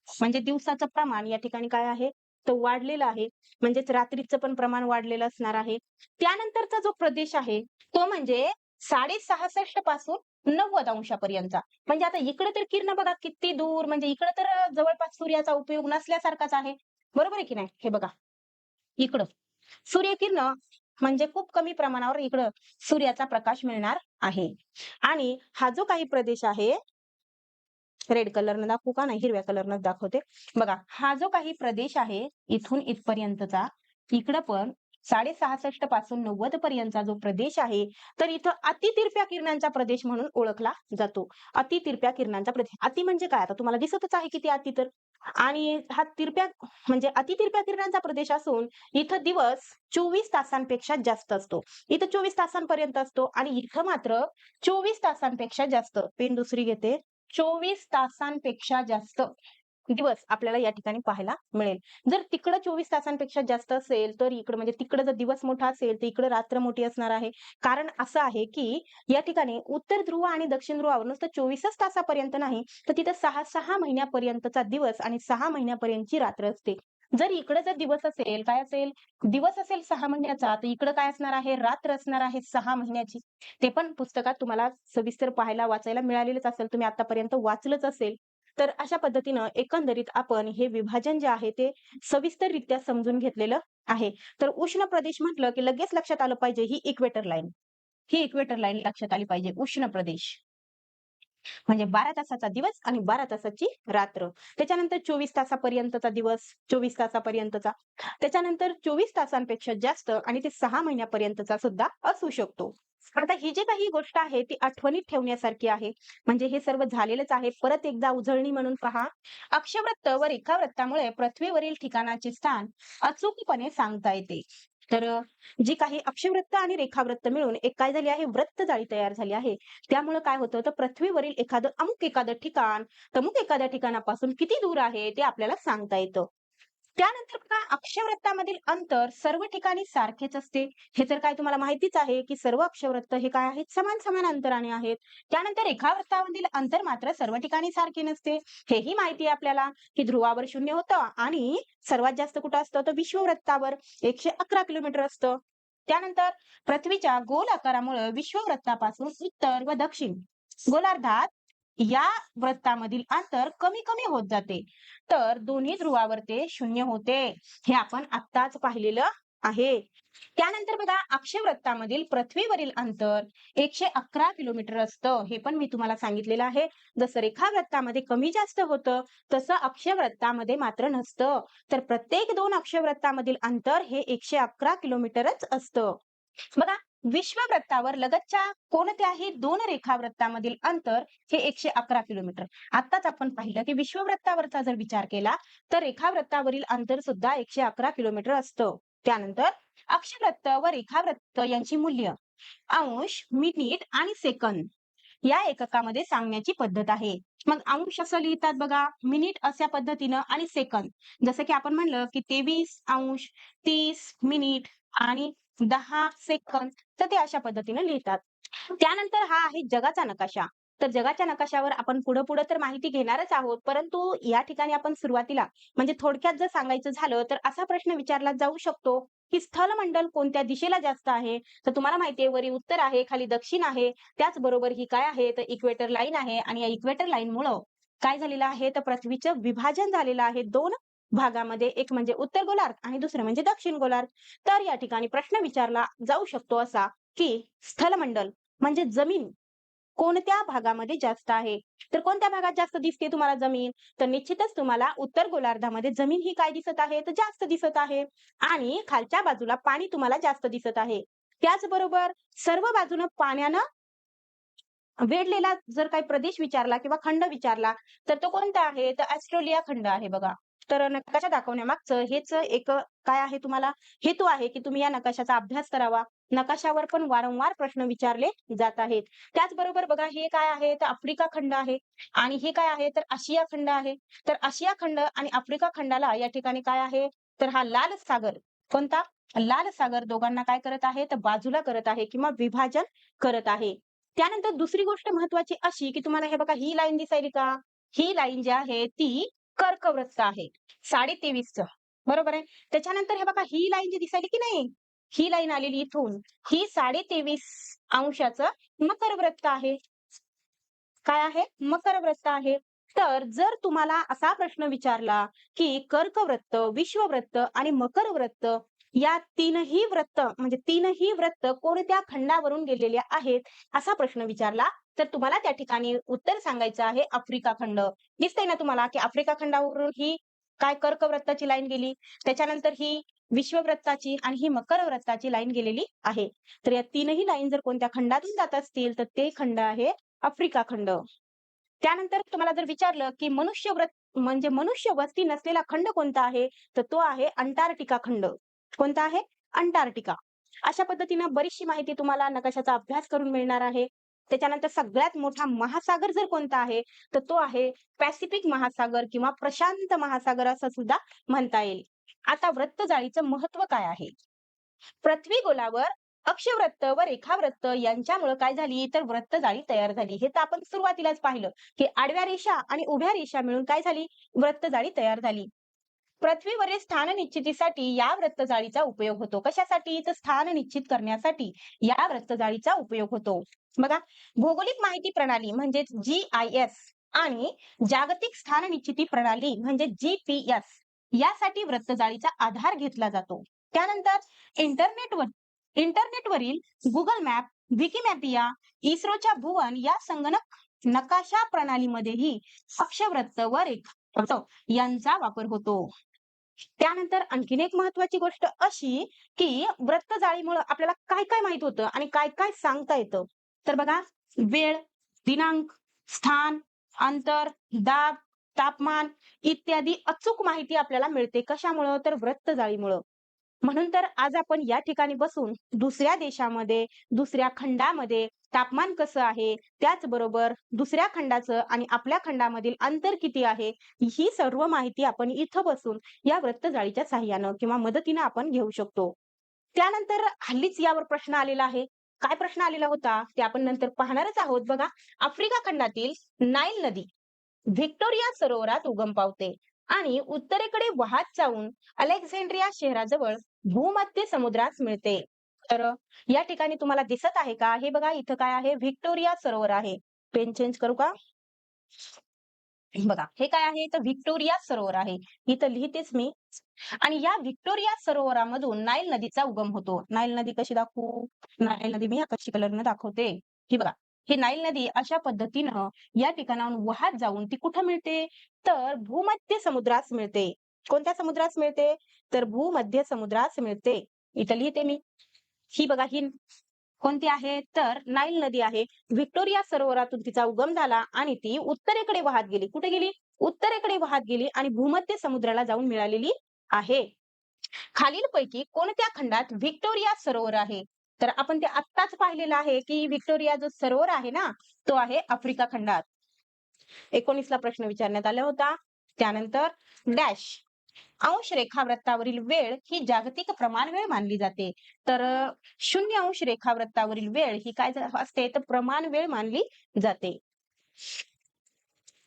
म्हणजे दिवसाचं प्रमाण या ठिकाणी काय आहे? तर वाढलेलं आहे. म्हणजेच रात्रीचं पण प्रमाण वाढलेलं असणार आहे. त्यानंतरचा जो प्रदेश आहे, तो म्हणजे 66.5 पासून 90° पर्यंतचा. म्हणजे आता इकडे तर किरण बघा किती दूर म्हणजे इकडे तर जवळपास सूर्याचा उपयोग नसल्यासारखाच आहे. बरोबर आहे की नाही? हे बघा इकडं. सूर्यकिरणं म्हणजे खूप कमी प्रमाणावर इकडं सूर्याचा प्रकाश मिळणार आहे. आणि हा जो काही प्रदेश आहे रेड कलरनं दाखवू का? नाही, हिरव्या कलरनंच दाखवते. बघा, हा जो काही प्रदेश आहे, इथून इथपर्यंतचा, इकडं पण 66.5 पासून 90 पर्यंतचा जो प्रदेश आहे, तर इथं अतितिरप्या किरणांचा प्रदेश म्हणून ओळखला जातो. अतितिरप्या किरणांचा प्रदेश. अति म्हणजे काय? आता तुम्हाला दिसतच आहे किती अति तर. आणि हा तिरप्या म्हणजे अतितिरप्या किरणांचा प्रदेश असून, इथं दिवस 24 तासांपेक्षा जास्त असतो. इथं 24 तासांपर्यंत असतो आणि इथं मात्र 24 तासांपेक्षा जास्त. पेन दुसरी घेते. 24 तासांपेक्षा जास्त दिवस आपल्याला या ठिकाणी पाहायला मिळेल. जर तिकडं 24 तासांपेक्षा जास्त असेल, तर इकडं म्हणजे तिकडं जर दिवस मोठा असेल, तर इकडं रात्र मोठी असणार आहे. कारण असं आहे, की या ठिकाणी उत्तर ध्रुव आणि दक्षिण ध्रुवावर नुसतं 24च तासापर्यंत नाही, तर तिथं 6-6 महिन्यापर्यंतचा दिवस आणि 6 महिन्यापर्यंतची रात्र असते. जर इकडं जर दिवस असेल, काय असेल? दिवस असेल 6 महिन्याचा, तर इकडं काय असणार आहे? रात्र असणार आहे 6 महिन्याची. ते पण पुस्तकात तुम्हाला सविस्तर पाहायला, वाचायला मिळालेलंच असेल. तुम्ही आतापर्यंत वाचलंच असेल. तर अशा पद्धतीनं एकंदरीत आपण हे विभाजन जे आहे ते सविस्तररित्या समजून घेतलेलं आहे. तर उष्ण प्रदेश म्हटलं, की लगेच लक्षात आलं पाहिजे ही इक्वेटर लाईन. ही इक्वेटर लाईन लक्षात आली पाहिजे. उष्ण प्रदेश. म्हणजे 12 तासाचा दिवस आणि 12 तासाची रात्र. त्याच्यानंतर 24 तासापर्यंतचा दिवस, 24 तासापर्यंतचा. त्याच्यानंतर 24 तासांपेक्षा जास्त आणि ते 6 महिन्यापर्यंतचा सुद्धा असू शकतो. आता ही जी काही गोष्ट आहे ती आठवणीत ठेवण्यासारखी आहे. म्हणजे हे सर्व झालेलंच आहे. परत एकदा उजळणी म्हणून पहा. अक्षवृत्त व रेखावृत्तामुळे पृथ्वीवरील ठिकाणाचे स्थान अचूकपणे सांगता येते. तर जी काही अक्षवृत्त आणि रेखावृत्त मिळून एक काय झाली आहे वृत्त जाळी तयार झाली आहे. त्यामुळे काय होतं तर पृथ्वीवरील अमुक एखादं ठिकाण तमुक एखाद्या ठिकाणापासून किती दूर आहे ते आपल्याला सांगता येतं. त्यानंतर बघा अक्षवृत्तामधील अंतर सर्व ठिकाणी सारखेच असते. हे तर काय तुम्हाला माहितीच आहे, की सर्व अक्षवृत्त हे काय आहेत समान समान अंतराने आहेत. त्यानंतर रेखावृत्तामधील अंतर मात्र सर्व ठिकाणी सारखे नसते. हेही माहिती आहे आपल्याला, की ध्रुवावर 0 होतं आणि सर्वात जास्त कुठं असतं तर विषुववृत्तावर 111 किलोमीटर असतं. त्यानंतर पृथ्वीच्या गोल आकारामुळे विषुववृत्तापासून उत्तर व दक्षिण गोलार्धात या वृत्तामधील अंतर कमी कमी होत जाते. तर दोन्ही ध्रुवावर ते 0 होते. हे आपण आत्ताच पाहिलेलं आहे. त्यानंतर बघा अक्षवृत्तामधील पृथ्वीवरील अंतर 111 किलोमीटर असतं. हे पण मी तुम्हाला सांगितलेलं आहे. जसं रेखावृत्तामध्ये कमी जास्त होतं, तसं अक्षवृत्तामध्ये मात्र नसतं. तर प्रत्येक 2 अक्षवृत्तामधील अंतर हे 111 किलोमीटरच असतं. बघा विश्ववृत्तावर लगतच्या कोणत्याही 2 रेखावृत्तामधील अंतर हे 111 किलोमीटर. आत्ताच आपण पाहिलं की विश्ववृत्तावरचा जर विचार केला, तर रेखावृत्तावरील अंतर सुद्धा 111 किलोमीटर असतं. त्यानंतर अक्षवृत्त व रेखावृत्त यांची मूल्य अंश, मिनिट आणि सेकंद या एककामध्ये सांगण्याची पद्धत आहे. मग अंश असं लिहितात बघा, मिनिट अशा पद्धतीनं आणि सेकंद. जसं की आपण म्हणलं की 23 अंश, 30 मिनिट आणि 10 सेकंद, तर ते अशा पद्धतीने लिहितात. त्यानंतर हा आहे जगाचा नकाशा. तर जगाच्या नकाशावर आपण पुढं-पुढं तर माहिती घेणारच आहोत. परंतु या ठिकाणी आपण सुरुवातीला म्हणजे थोडक्यात जर सांगायचं झालं, तर असा प्रश्न विचारला जाऊ शकतो, की स्थलमंडल कोणत्या दिशेला जास्त आहे? तर तुम्हाला माहिती आहे, वरी उत्तर आहे, खाली दक्षिण आहे. त्याचबरोबर ही काय आहे, तर इक्वेटर लाईन आहे आणि या इक्वेटर लाईनमुळं काय झालेलं आहे, तर पृथ्वीचं विभाजन झालेलं आहे 2 भागामध्ये. एक म्हणजे उत्तर गोलार्ध आणि दुसरं म्हणजे दक्षिण गोलार्ध. तर या ठिकाणी प्रश्न विचारला जाऊ शकतो असा, की स्थलमंडल म्हणजे जमीन कोणत्या भागामध्ये जास्त आहे? तर कोणत्या भागात जास्त दिसते तुम्हाला जमीन? तर निश्चितच तुम्हाला उत्तर गोलार्धामध्ये जमीन ही काय दिसत आहे? तर जास्त दिसत आहे आणि खालच्या बाजूला पाणी तुम्हाला जास्त दिसत आहे. त्याचबरोबर सर्व बाजूनं पाण्यानं वेढलेला जर काही प्रदेश विचारला किंवा खंड विचारला, तर तो कोणता आहे? तर ऑस्ट्रेलिया खंड आहे बघा. तर नकाशा दाखवण्यामागचं हेच एक काय आहे तुम्हाला हेतू आहे, की तुम्ही या नकाशाचा अभ्यास करावा. नकाशावर पण वारंवार प्रश्न विचारले जात आहेत. त्याचबरोबर बघा हे काय आहे? तर आफ्रिका खंड आहे आणि हे काय आहे? तर आशिया खंड आहे. तर आशिया खंड आणि आफ्रिका खंडाला या ठिकाणी काय आहे? तर हा लाल सागर कोणता? लाल सागर दोघांना काय करत आहे? तर बाजूला करत आहे किंवा विभाजन करत आहे. त्यानंतर दुसरी गोष्ट महत्वाची अशी, की तुम्हाला हे बघा ही लाईन दिसायली का? ही लाईन जी आहे ती कर्कवृत्त आहे. 23.5 चं. बरोबर आहे. त्याच्यानंतर हे बघा ही लाईन जी दिसायली की नाही, ही लाईन आलेली इथून, ही 23.5 अंशाचं मकर वृत्त आहे. काय आहे? मकर वृत्त आहे. तर जर तुम्हाला असा प्रश्न विचारला, की कर्कवृत्त, विश्ववृत्त आणि मकर वृत्त या तीनही वृत्त म्हणजे तीनही वृत्त कोणत्या खंडावरून गेलेले आहेत, असा प्रश्न विचारला, तर तुम्हाला त्या ठिकाणी उत्तर सांगायचं आहे आफ्रिका खंड. दिसतंय ना तुम्हाला, की आफ्रिका खंडावरून ही काय कर्कवृत्ताची लाईन गेली, त्याच्यानंतर ही विश्ववृत्ताची आणि ही मकर वृत्ताची लाईन गेलेली आहे. तर या तीनही लाईन जर कोणत्या खंडातून जात असतील, तर ते खंड आहे आफ्रिका खंड. त्यानंतर तुम्हाला जर विचारलं, की मनुष्यव्रत म्हणजे मनुष्य वस्ती नसलेला खंड कोणता आहे? तर तो आहे अंटार्क्टिका खंड. कोणता आहे? अंटार्क्टिका. अशा पद्धतीनं बरीचशी माहिती तुम्हाला नकाशाचा अभ्यास करून मिळणार आहे. त्याच्यानंतर सगळ्यात मोठा महासागर जर कोणता आहे, तर तो आहे पॅसिफिक महासागर किंवा प्रशांत महासागर असं सुद्धा म्हणता येईल. आता वृत्तजाळीचं महत्त्व काय आहे? पृथ्वी गोलावर अक्षवृत्त व रेखावृत्त यांच्यामुळे काय झाली तर वृत्तजाळी तयार झाली. हे तर आपण सुरुवातीलाच पाहिलं, की आडव्या रेषा आणि उभ्या रेषा मिळून काय झाली वृत्तजाळी तयार झाली. पृथ्वीवरील स्थान निश्चितीसाठी या वृत्तजाळीचा उपयोग होतो. कशासाठी? तर स्थान निश्चित करण्यासाठी या वृत्तजाळीचा उपयोग होतो. बघा, भौगोलिक माहिती प्रणाली म्हणजे GIS आणि जागतिक स्थान निश्चिती प्रणाली म्हणजे GPS यासाठी वृत्तजाळीचा आधार घेतला जातो. त्यानंतर इंटरनेटवर इंटरनेटवरील Google मॅप, विकिमॅपिया, इस्रोच्या भुवन या संगणक नकाशा प्रणालीमध्येही अक्षवृत्त व रेखावृत्त यांचा वापर होतो. त्यानंतर आणखीन एक महत्वाची गोष्ट अशी, की वृत्तजाळीमुळं आपल्याला काय-काय माहीत होतं आणि काय-काय सांगता येतं. तर बघा, वेळ, दिनांक, स्थान, अंतर, दाब, तापमान इत्यादी अचूक माहिती आपल्याला मिळते. कशामुळं? तर वृत्तजाळीमुळं. म्हणून तर आज आपण या ठिकाणी बसून दुसऱ्या देशामध्ये, दुसऱ्या खंडामध्ये तापमान कसं आहे, त्याचबरोबर दुसऱ्या खंडाचं आणि आपल्या खंडामधील अंतर किती आहे, ही सर्व माहिती आपण इथं बसून या वृत्तजाळीच्या साहाय्यानं किंवा मदतीनं आपण घेऊ शकतो. त्यानंतर हल्लीच यावर प्रश्न आलेला आहे. काय प्रश्न आलेला होता ते आपण नंतर पाहणारच आहोत बघा. आफ्रिका खंडातील नाईल नदी व्हिक्टोरिया सरोवरात उगम पावते आणि उत्तरेकडे वाहत जाऊन अलेक्झांड्रिया शहराजवळ भूमध्य समुद्रात मिळते. तर या ठिकाणी तुम्हाला दिसत आहे का? हे बघा इथं काय आहे? व्हिक्टोरिया सरोवर आहे. पेन चेंज करू का? बघा हे काय आहे तर व्हिक्टोरिया सरोवर आहे. इथं लिहितेच मी. आणि या व्हिक्टोरिया सरोवरामधून नाईल नदीचा उगम होतो. नाईल नदी कशी दाखवू? नाईल नदी मी या कशी कलरनं दाखवते. ही बघा. ही नाईल नदी अशा पद्धतीनं या ठिकाणाहून वाहत जाऊन ती कुठं मिळते? तर भूमध्य समुद्रास मिळते. कोणत्या समुद्रास मिळते? तर भूमध्य समुद्रास मिळते. इथं लिहिते मी. ही बघा ही कोणती आहे? तर नाईल नदी आहे. व्हिक्टोरिया सरोवरातून तिचा उगम झाला आणि ती उत्तरेकडे वाहत गेली. कुठे गेली? उत्तरेकडे वाहत गेली आणि भूमध्य समुद्राला जाऊन मिळालेली आहे. खालीलपैकी कोणत्या खंडात व्हिक्टोरिया सरोवर आहे? तर आपण ते आत्ताच पाहिलेलं आहे, की व्हिक्टोरिया जो सरोवर आहे ना, तो आहे आफ्रिका खंडात. 19 ला प्रश्न विचारण्यात आला होता. त्यानंतर डॅश अंश रेखावृत्तावरील वेळ ही जागतिक प्रमाणवेळ मानली जाते. तर 0 अंश रेखावृत्तावरील वेळ ही काय असते? तर प्रमाणवेळ मानली जाते.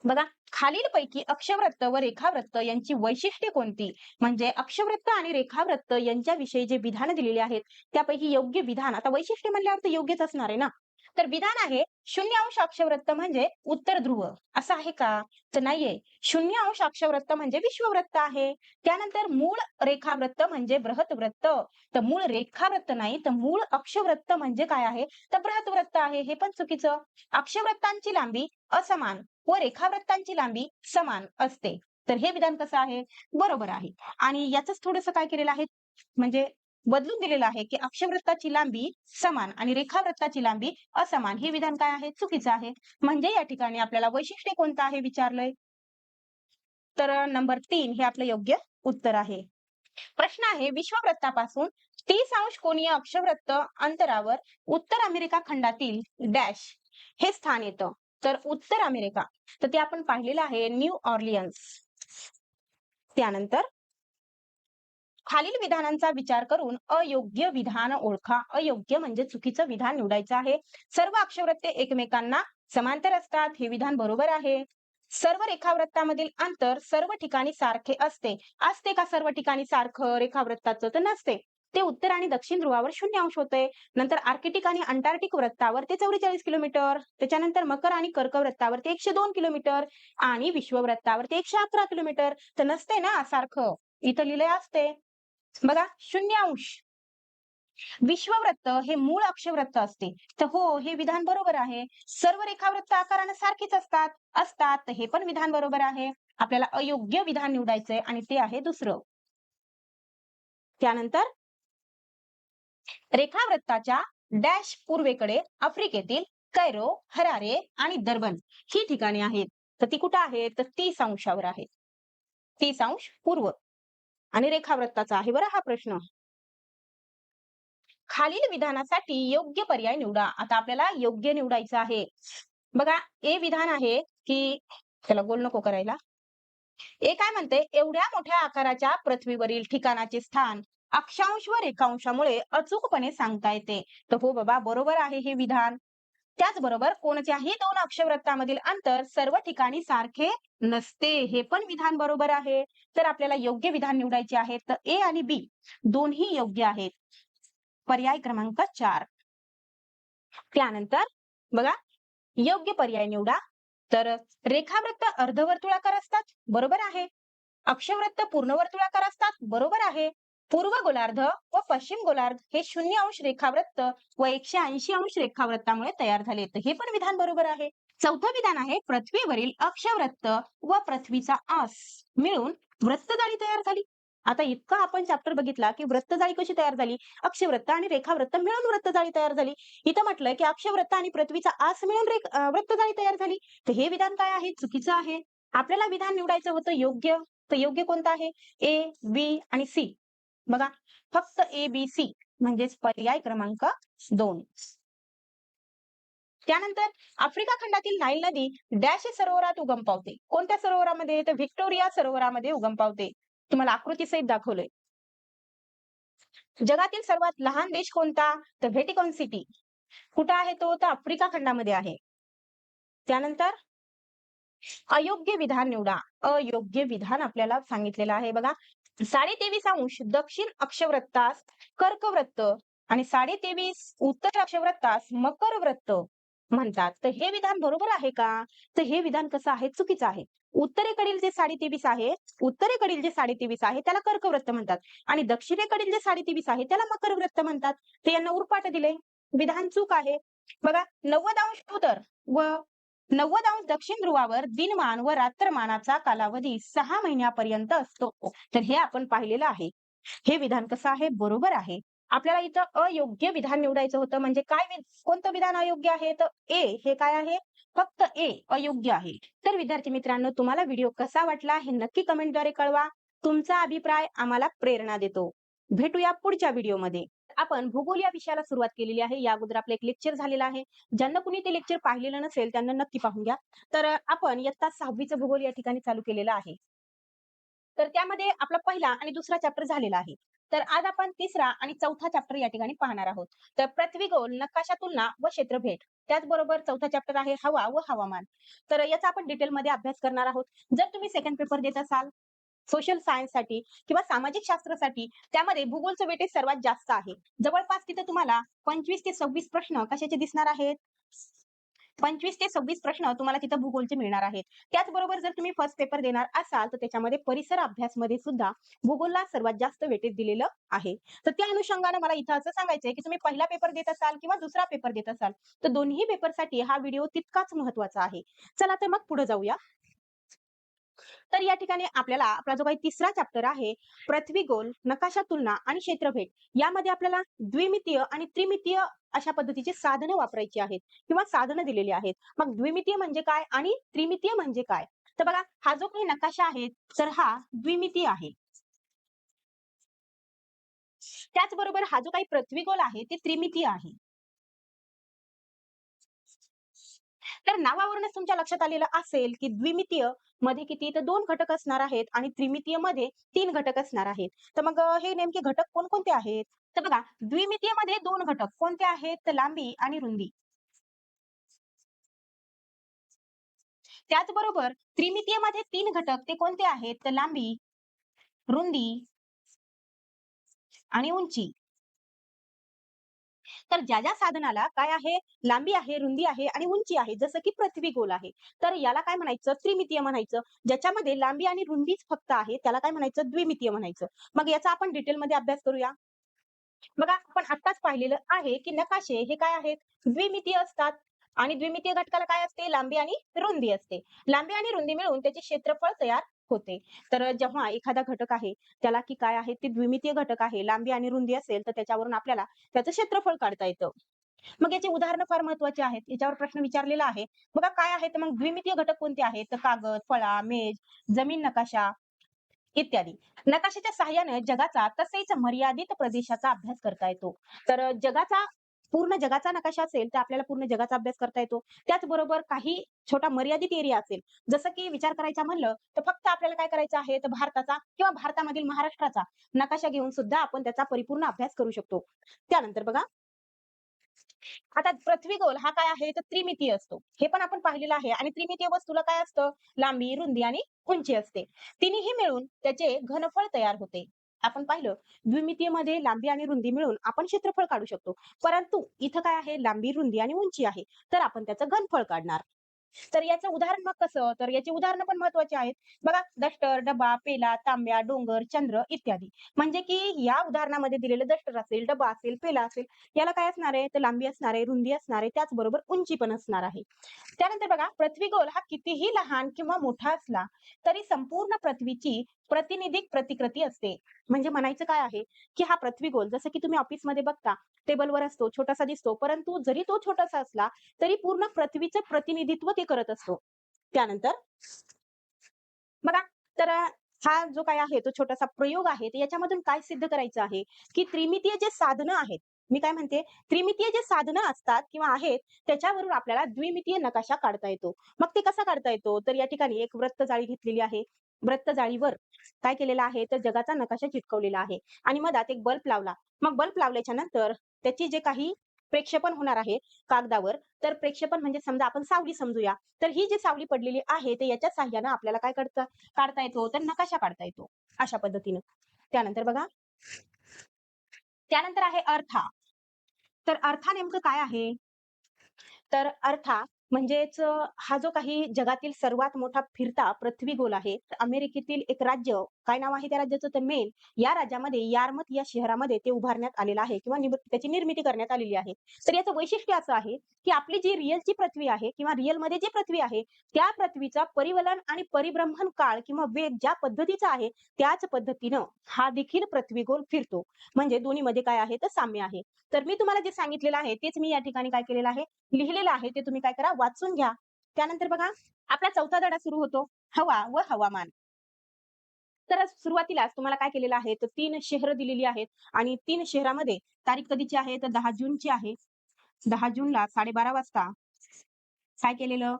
बघा खालीलपैकी अक्षवृत्त व रेखावृत्त यांची वैशिष्ट्ये कोणती? म्हणजे अक्षवृत्त आणि रेखावृत्त यांच्याविषयी जे विधान दिलेले आहेत त्यापैकी योग्य विधान, आता वैशिष्ट्य म्हणल्यावर तर योग्यच असणार आहे ना. तर विधान आहे 0 अंश अक्षवृत्त म्हणजे उत्तर ध्रुव, असं आहे का? तर नाहीये. 0 अंश अक्षवृत्त म्हणजे विश्ववृत्त आहे. त्यानंतर मूळ रेखावृत्त म्हणजे बृहतवृत्त. तर मूळ रेखावृत्त नाही तर मूळ अक्षवृत्त म्हणजे काय आहे? तर बृहतवृत्त आहे. हे पण चुकीचं. अक्षवृत्तांची लांबी असमान व रेखावृत्तांची लांबी समान असते. तर हे विधान कसं आहे? बरोबर आहे. आणि याचंच थोडंसं काय केलेलं आहे? म्हणजे बदलून दिलेलं आहे, की अक्षवृत्ताची लांबी समान आणि रेखावृत्ताची लांबी असमान. हे विधान काय आहे? चुकीचं आहे. म्हणजे या ठिकाणी आपल्याला वैशिष्ट्य कोणतं आहे विचारलंय? तर नंबर 3 हे आपलं योग्य उत्तर आहे. प्रश्न आहे विश्ववृत्तापासून 30 अंश कोनीय अक्षवृत्त अंतरावर उत्तर अमेरिका खंडातील डॅश हे स्थान येतं. तर उत्तर अमेरिका. तर ते आपण पाहिलेलं आहे न्यू ऑर्लियन्स. त्यानंतर खालील विधानांचा विचार करून अयोग्य विधान ओळखा. अयोग्य म्हणजे चुकीचं विधान निवडायचं आहे. सर्व अक्षवृत्ते एकमेकांना समांतर असतात. हे विधान बरोबर आहे. सर्व रेखावृत्तामधील अंतर सर्व ठिकाणी सारखे असते. असते का सर्व ठिकाणी सारखं रेखावृत्ताचं? तर नसते. ते उत्तर आणि दक्षिण ध्रुवावर 0 अंश होते. नंतर आर्किटिक आणि अंटार्क्टिक वृत्तावर ते 44 किलोमीटर. त्याच्यानंतर मकर आणि कर्क वृत्तावर ते 102 किलोमीटर आणि विश्ववृत्तावर ते 111 किलोमीटर. तर नसते ना सारखं. इथं लिहिले असते. बघा 0 अंश विश्ववृत्त हे मूळ अक्षवृत्त असते. तर हो हे विधान बरोबर आहे. सर्व रेखावृत्त आकाराने सारखीच असतात. असतात तर हे पण विधान बरोबर आहे. आपल्याला अयोग्य विधान निवडायचंय आणि ते आहे दुसरं. त्यानंतर रेखावृत्ताच्या डॅश पूर्वेकडे आफ्रिकेतील कैरो, हरारे आणि दर्बन ही ठिकाणे आहेत. तर ती कुठं आहेत? तर 30 अंशावर आहेत. 30 अंश पूर्व आणि रेखावृत्ताचा आहे बरं हा प्रश्न. खालील विधानासाठी योग्य पर्याय निवडा. आता आपल्याला योग्य निवडायचं आहे. बघा, ए विधान आहे, की त्याला गोल नको करायला. ए काय म्हणते, एवढ्या मोठ्या आकाराच्या पृथ्वीवरील ठिकाणाचे स्थान अक्षांश व रेखांशामुळे अचूकपणे सांगता येते. तर हो बाबा, बरोबर आहे हे विधान. त्याचबरोबर कोणत्याही 2 अक्षवृत्तामधील अंतर सर्व ठिकाणी सारखे नसते. हे पण विधान बरोबर आहे. तर आपल्याला योग्य विधान निवडायचे आहे. तर ए आणि बी दोन्ही योग्य आहेत. पर्याय क्रमांक 4. त्यानंतर बघा, योग्य पर्याय निवडा. तर रेखावृत्त अर्धवर्तुळाकार असतात, बरोबर आहे. अक्षवृत्त पूर्णवर्तुळाकार असतात, बरोबर आहे. पूर्व गोलार्ध व पश्चिम गोलार्ध हे 0 अंश रेखावृत्त व 180 अंश रेखावृत्तामुळे तयार झाले. तर हे पण विधान बरोबर आहे. चौथं विधान आहे पृथ्वीवरील अक्षवृत्त व पृथ्वीचा आस मिळून वृत्तजाळी तयार झाली. आता इतका आपण चॅप्टर बघितला की वृत्तजाळी कशी तयार झाली, अक्षवृत्त आणि रेखावृत्त मिळून वृत्तजाळी तयार झाली. इथं म्हटलंय की अक्षवृत्त आणि पृथ्वीचा आस मिळून वृत्तजाळी तयार झाली. तर हे विधान काय आहे? चुकीचं आहे. आपल्याला विधान निवडायचं होतं योग्य. तर योग्य कोणतं आहे? ए, बी आणि सी. बघा फक्त ए, बी, सी म्हणजेच पर्याय क्रमांक 2. त्यानंतर आफ्रिका खंडातील नाईल नदी डॅश सरोवरात उगम पावते. कोणत्या सरोवरामध्ये? तर व्हिक्टोरिया सरोवरामध्ये उगम पावते. तुम्हाला आकृतीसहित दाखवलंय. जगातील सर्वात लहान देश कोणता? तर व्हॅटिकन सिटी. कुठं आहे तो? तर आफ्रिका खंडामध्ये आहे. त्यानंतर अयोग्य विधान निवडा. अयोग्य विधान आपल्याला सांगितलेलं आहे बघा. 23.5 अंश दक्षिण अक्षवृत्तास कर्कवृत्त आणि 23.5 उत्तर अक्षवृत्तास मकर वृत्त म्हणतात. तर हे विधान बरोबर आहे का? तर हे विधान कसं आहे? चुकीचं आहे. उत्तरेकडील जे 23.5 आहे, उत्तरेकडील जे 23.5 आहे त्याला कर्कवृत्त म्हणतात आणि दक्षिणेकडील जे 23.5 आहे त्याला मकर वृत्त म्हणतात. ते यांना उरपाट दिले. विधान चूक आहे. बघा 90° उत्तर व 90° दक्षिण ध्रुवावर दिनमान व रात्रमानाचा कालावधी 6 महिन्यापर्यंत असतो. तर हे आपण पाहिलेलं आहे. हे विधान कसं आहे? बरोबर आहे. आपल्याला इथं अयोग्य विधान निवडायचं होतं म्हणजे कोणतं विधान अयोग्य आहे? तर ए हे काय आहे? फक्त ए अयोग्य आहे. तर विद्यार्थी मित्रांनो तुम्हाला व्हिडिओ कसा वाटला हे नक्की कमेंटद्वारे कळवा. तुमचा अभिप्राय आम्हाला प्रेरणा देतो. भेटूया पुढच्या व्हिडिओमध्ये. आपण भूगोल या विषयाला सुरुवात केलेली आहे. या अगोदर आपलं एक लेक्चर झालेलं आहे. ज्यांना कुणी ते लेक्चर पाहिलेलं नसेल त्यांना नक्की पाहून घ्या. तर आपण इयत्ता 6वीचं भूगोल या ठिकाणी चालू केलेलं आहे. तर त्यामध्ये आपला पहिला आणि दुसरा चॅप्टर झालेला आहे. तर आज आपण तिसरा आणि चौथा चॅप्टर या ठिकाणी पाहणार आहोत. तर पृथ्वीगोल, नकाशा तुलना व क्षेत्रफळ. त्याचबरोबर चौथा चॅप्टर आहे हवा व हवामान. तर याचा आपण डिटेलमध्ये अभ्यास करणार आहोत. जर तुम्ही सेकंड पेपर देत असाल सोशल सायन्ससाठी किंवा सामाजिक शास्त्रासाठी त्यामध्ये भूगोलचं वेटेज सर्वात जास्त आहे. जवळपास तिथे तुम्हाला 25 ते 26 प्रश्न कशाचे दिसणार आहेत? 25 ते 26 प्रश्न तुम्हाला तिथं भूगोलचे मिळणार आहेत. त्याचबरोबर जर तुम्ही फर्स्ट पेपर देणार असाल, तर त्याच्यामध्ये परिसर अभ्यासमध्ये सुद्धा भूगोलला सर्वात जास्त वेटेज दिलेलं आहे. तर त्या अनुषंगाने मला इथं असं सांगायचंय, की तुम्ही पहिला पेपर देत असाल किंवा दुसरा पेपर देत असाल, तर दोन्ही पेपरसाठी हा व्हिडिओ तितकाच महत्त्वाचा आहे. चला तर मग पुढे जाऊया. तर या ठिकाणी आपल्याला आपला जो काही तिसरा चॅप्टर आहे, पृथ्वीगोल, नकाशा तुलना आणि क्षेत्रफळ यामध्ये आपल्याला द्विमितीय आणि त्रिमितीय अशा पद्धतीची साधनं वापरायची आहेत किंवा साधनं दिलेली आहेत. मग द्विमितीय म्हणजे काय आणि त्रिमितीय म्हणजे काय? तर बघा हा जो काही नकाशा आहे, तर हा द्विमितीय आहे. त्याचबरोबर हा जो काही पृथ्वीगोल आहे, ते त्रिमितीय आहे. तर नावावरूनच तुमच्या लक्षात आलेलं असेल, की द्विमितीय मध्ये किती? तर 2 घटक असणार आहेत आणि त्रिमितीय मध्ये 3 घटक असणार आहेत. तर मग हे नेमके घटक कोणकोणते आहेत? तर बघा, द्विमितीयमध्ये 2 घटक कोणते आहेत? तर लांबी आणि रुंदी. त्याचबरोबर त्रिमितीयमध्ये 3 घटक ते कोणते आहेत? तर लांबी, रुंदी आणि उंची. तर ज्या साधनाला काय आहे? लांबी आहे, रुंदी आहे आणि उंची आहे. जसं की पृथ्वीगोल आहे. तर याला काय म्हणायचं? त्रिमितीय म्हणायचं. ज्याच्यामध्ये लांबी आणि रुंदीच फक्त आहे, त्याला काय म्हणायचं? द्विमितीय म्हणायचं. मग याचा आपण डिटेलमध्ये अभ्यास करूया. बघा, आपण आत्ताच पाहिलेलं आहे, की नकाशे हे काय आहेत? द्विमितीय असतात आणि द्विमितीय घटकाला काय असते? लांबी आणि रुंदी असते. लांबी आणि रुंदी मिळून त्याचे क्षेत्रफळ तयार होते. तर जेव्हा एखादा घटक आहे, त्याला की काय आहे? ते द्विमितीय घटक आहे, लांबी आणि रुंदी असेल, तर त्याच्यावरून आपल्याला त्याचं क्षेत्रफळ काढता येतं. मग याची उदाहरणं फार महत्त्वाची आहेत. याच्यावर प्रश्न विचारलेला आहे. बघा काय आहे? तर मग द्विमितीय घटक कोणते आहेत? तर कागद, फळा, मेज, जमीन नकाशा इत्यादी. नकाशाच्या सहाय्याने जगाचा तसेच मर्यादित प्रदेशाचा अभ्यास करता येतो. तर पूर्ण जगाचा नकाशा असेल, तर आपल्याला पूर्ण जगाचा अभ्यास करता येतो. त्याचबरोबर काही छोटा मर्यादित एरिया असेल, जसं की विचार करायचा म्हणलं, तर फक्त आपल्याला काय करायचं आहे, तर भारताचा किंवा भारतामधील महाराष्ट्राचा नकाशा घेऊन सुद्धा आपण त्याचा परिपूर्ण अभ्यास करू शकतो. त्यानंतर बघा आता पृथ्वीगोल हा काय आहे तर त्रिमितीय असतो. हे पण आपण पाहिलेलं आहे आणि त्रिमितीय वस्तूला काय असतं? लांबी, रुंदी आणि उंची असते. तिन्ही मिळून त्याचे घनफळ तयार होते. आपण पाहिलं द्विमितीयमध्ये लांबी आणि रुंदी मिळून आपण क्षेत्रफळ काढू शकतो. परंतु इथं काय आहे? लांबी, रुंदी आणि उंची आहे. तर आपण त्याचं घनफळ काढणार. तर याचं उदाहरण मग कसं? तर याची उदाहरणं पण महत्त्वाची आहेत. बघा डस्टर, डबा, पेला, तांब्या, डोंगर, चंद्र इत्यादी. म्हणजे की या उदाहरणामध्ये दिलेलं डस्टर असेल, डबा असेल, पेला असेल, याला काय असणार आहे? तर लांबी असणार आहे, रुंदी असणार आहे, त्याचबरोबर उंची पण असणार आहे. त्यानंतर बघा पृथ्वीगोल हा कितीही लहान किंवा मोठा असला, तरी संपूर्ण पृथ्वीची प्रातिनिधिक प्रतिकृती असते. म्हणजे म्हणायचं काय आहे, की हा पृथ्वीगोल जसं की तुम्ही ऑफिसमध्ये बघता, टेबलवर असतो, छोटासा दिसतो. परंतु जरी तो छोटासा असला, तरी पूर्ण पृथ्वीचं प्रतिनिधित्व ते करत असतो. त्यानंतर बघा, तर हा जो काही आहे तो छोटासा प्रयोग आहे. तर याच्यामधून काय सिद्ध करायचं आहे, की त्रिमितीय जे साधनं आहेत, मी काय म्हणते, त्रिमितीय जे साधनं असतात किंवा आहेत, त्याच्यावरून आपल्याला द्विमितीय नकाशा काढता येतो. मग ते कसा काढता येतो? तर या ठिकाणी एक वृत्त जाळी घेतलेली आहे. वृत्त जाळीवर काय केलेलं आहे, तर जगाचा नकाशा चिटकवलेला आहे आणि मधात एक बल्ब लावला. मग बल्ब लावल्याच्या नंतर त्याची जे काही प्रक्षेपण होणार आहे कागदावर, तर प्रक्षेपण म्हणजे समजा आपण सावली समजूया. तर ही जी सावली पडलेली आहे, तर याच्या सहाय्याने आपल्याला काय काढता येतो, तर नकाशा काढता येतो. अशा पद्धतीनं. त्यानंतर बघा, त्यानंतर आहे अर्था. तर अर्था नेमकं काय आहे? तर म्हणजेच हा जो काही जगातील सर्वात मोठा फिरता पृथ्वीगोल आहे. अमेरिकेतील एक राज्य, काय नाव आहे त्या राज्याचं? तर मेन. या राज्यामध्ये यार्मथ या शहरामध्ये ते उभारण्यात आलेलं आहे किंवा त्याची निर्मिती करण्यात आलेली आहे. तर याचं वैशिष्ट्य असं आहे, की आपली जी रिअलची पृथ्वी आहे किंवा रिअलमध्ये जी पृथ्वी आहे, त्या पृथ्वीचा परिवलन आणि परिभ्रमण काळ किंवा वेग ज्या पद्धतीचा आहे, त्याच पद्धतीनं हा देखील पृथ्वीगोल फिरतो. म्हणजे दोन्हीमध्ये काय आहे? तर साम्य आहे. तर मी तुम्हाला जे सांगितलेलं आहे, तेच मी या ठिकाणी काय केलेलं आहे? लिहिलेलं आहे. ते तुम्ही काय करा? वाचून घ्या. त्यानंतर बघा, आपला 4था धडा सुरू होतो, हवा व हवामान. तर सुरुवातीलाच तुम्हाला काय केलेलं आहे, तर 3 शहरं दिलेली आहेत आणि 3 शहरामध्ये तारीख कधीची आहे, तर 10 जूनची आहे. 10 जूनला 12:30 वाजता काय केलेलं,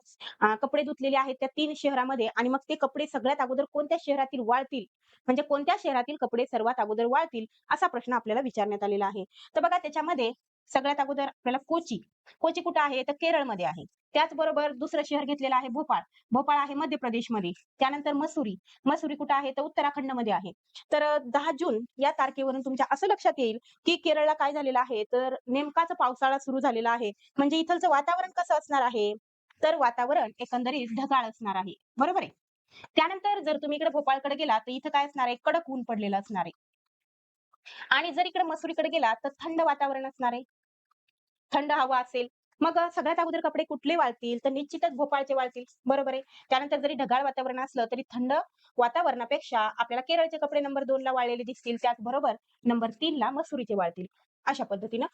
कपडे धुतलेले आहेत त्या 3 शहरामध्ये आणि मग ते कपडे सगळ्यात अगोदर कोणत्या शहरातील वाळतील, म्हणजे कोणत्या शहरातील कपडे सर्वात अगोदर वाळतील, असा प्रश्न आपल्याला विचारण्यात आलेला आहे. तर बघा त्याच्यामध्ये सगळ्यात अगोदर आपल्याला कोची. कोची कुठं आहे? तर केरळमध्ये आहे. त्याचबरोबर दुसरं शहर घेतलेलं आहे भोपाळ. भोपाळ आहे मध्य प्रदेशमध्ये. त्यानंतर मसुरी. मसुरी कुठं आहे? तर उत्तराखंडमध्ये आहे. तर 10 जून या तारखेवरून तुमच्या असं लक्षात येईल, की केरळला काय झालेलं आहे, तर नेमकाच पावसाळा सुरू झालेला आहे. म्हणजे इथलचं वातावरण कसं असणार आहे? तर वातावरण एकंदरीत ढगाळ असणार आहे. बरोबर आहे. त्यानंतर जर तुम्ही इकडे भोपाळकडे गेलात, तर इथं काय असणार आहे? कडक ऊन पडलेलं असणार आहे. आणि जर इकडे मसुरीकडे गेलात, तर थंड वातावरण असणार आहे. थंड हवा असेल. मग सगळ्यात अगोदर कपडे कुठले वाळतील? तर निश्चितच भोपाळचे वाळतील. बरोबर आहे. त्यानंतर जरी ढगाळ वातावरण असलं, तरी थंड वातावरणापेक्षा आपल्याला केरळचे कपडे नंबर 2 ला वाळलेले दिसतील. त्याचबरोबर नंबर 3 ला मसुरीचे वाळतील. अशा पद्धतीनं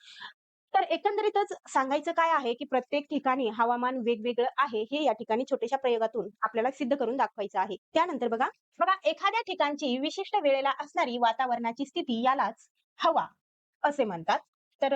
तर एकंदरीतच सांगायचं काय आहे, की प्रत्येक ठिकाणी हवामान वेगवेगळं आहे, हे या ठिकाणी छोट्याशा प्रयोगातून आपल्याला सिद्ध करून दाखवायचं आहे. त्यानंतर बघा, एखाद्या ठिकाणची विशिष्ट वेळेला असणारी वातावरणाची स्थिती यालाच हवा असे म्हणतात. तर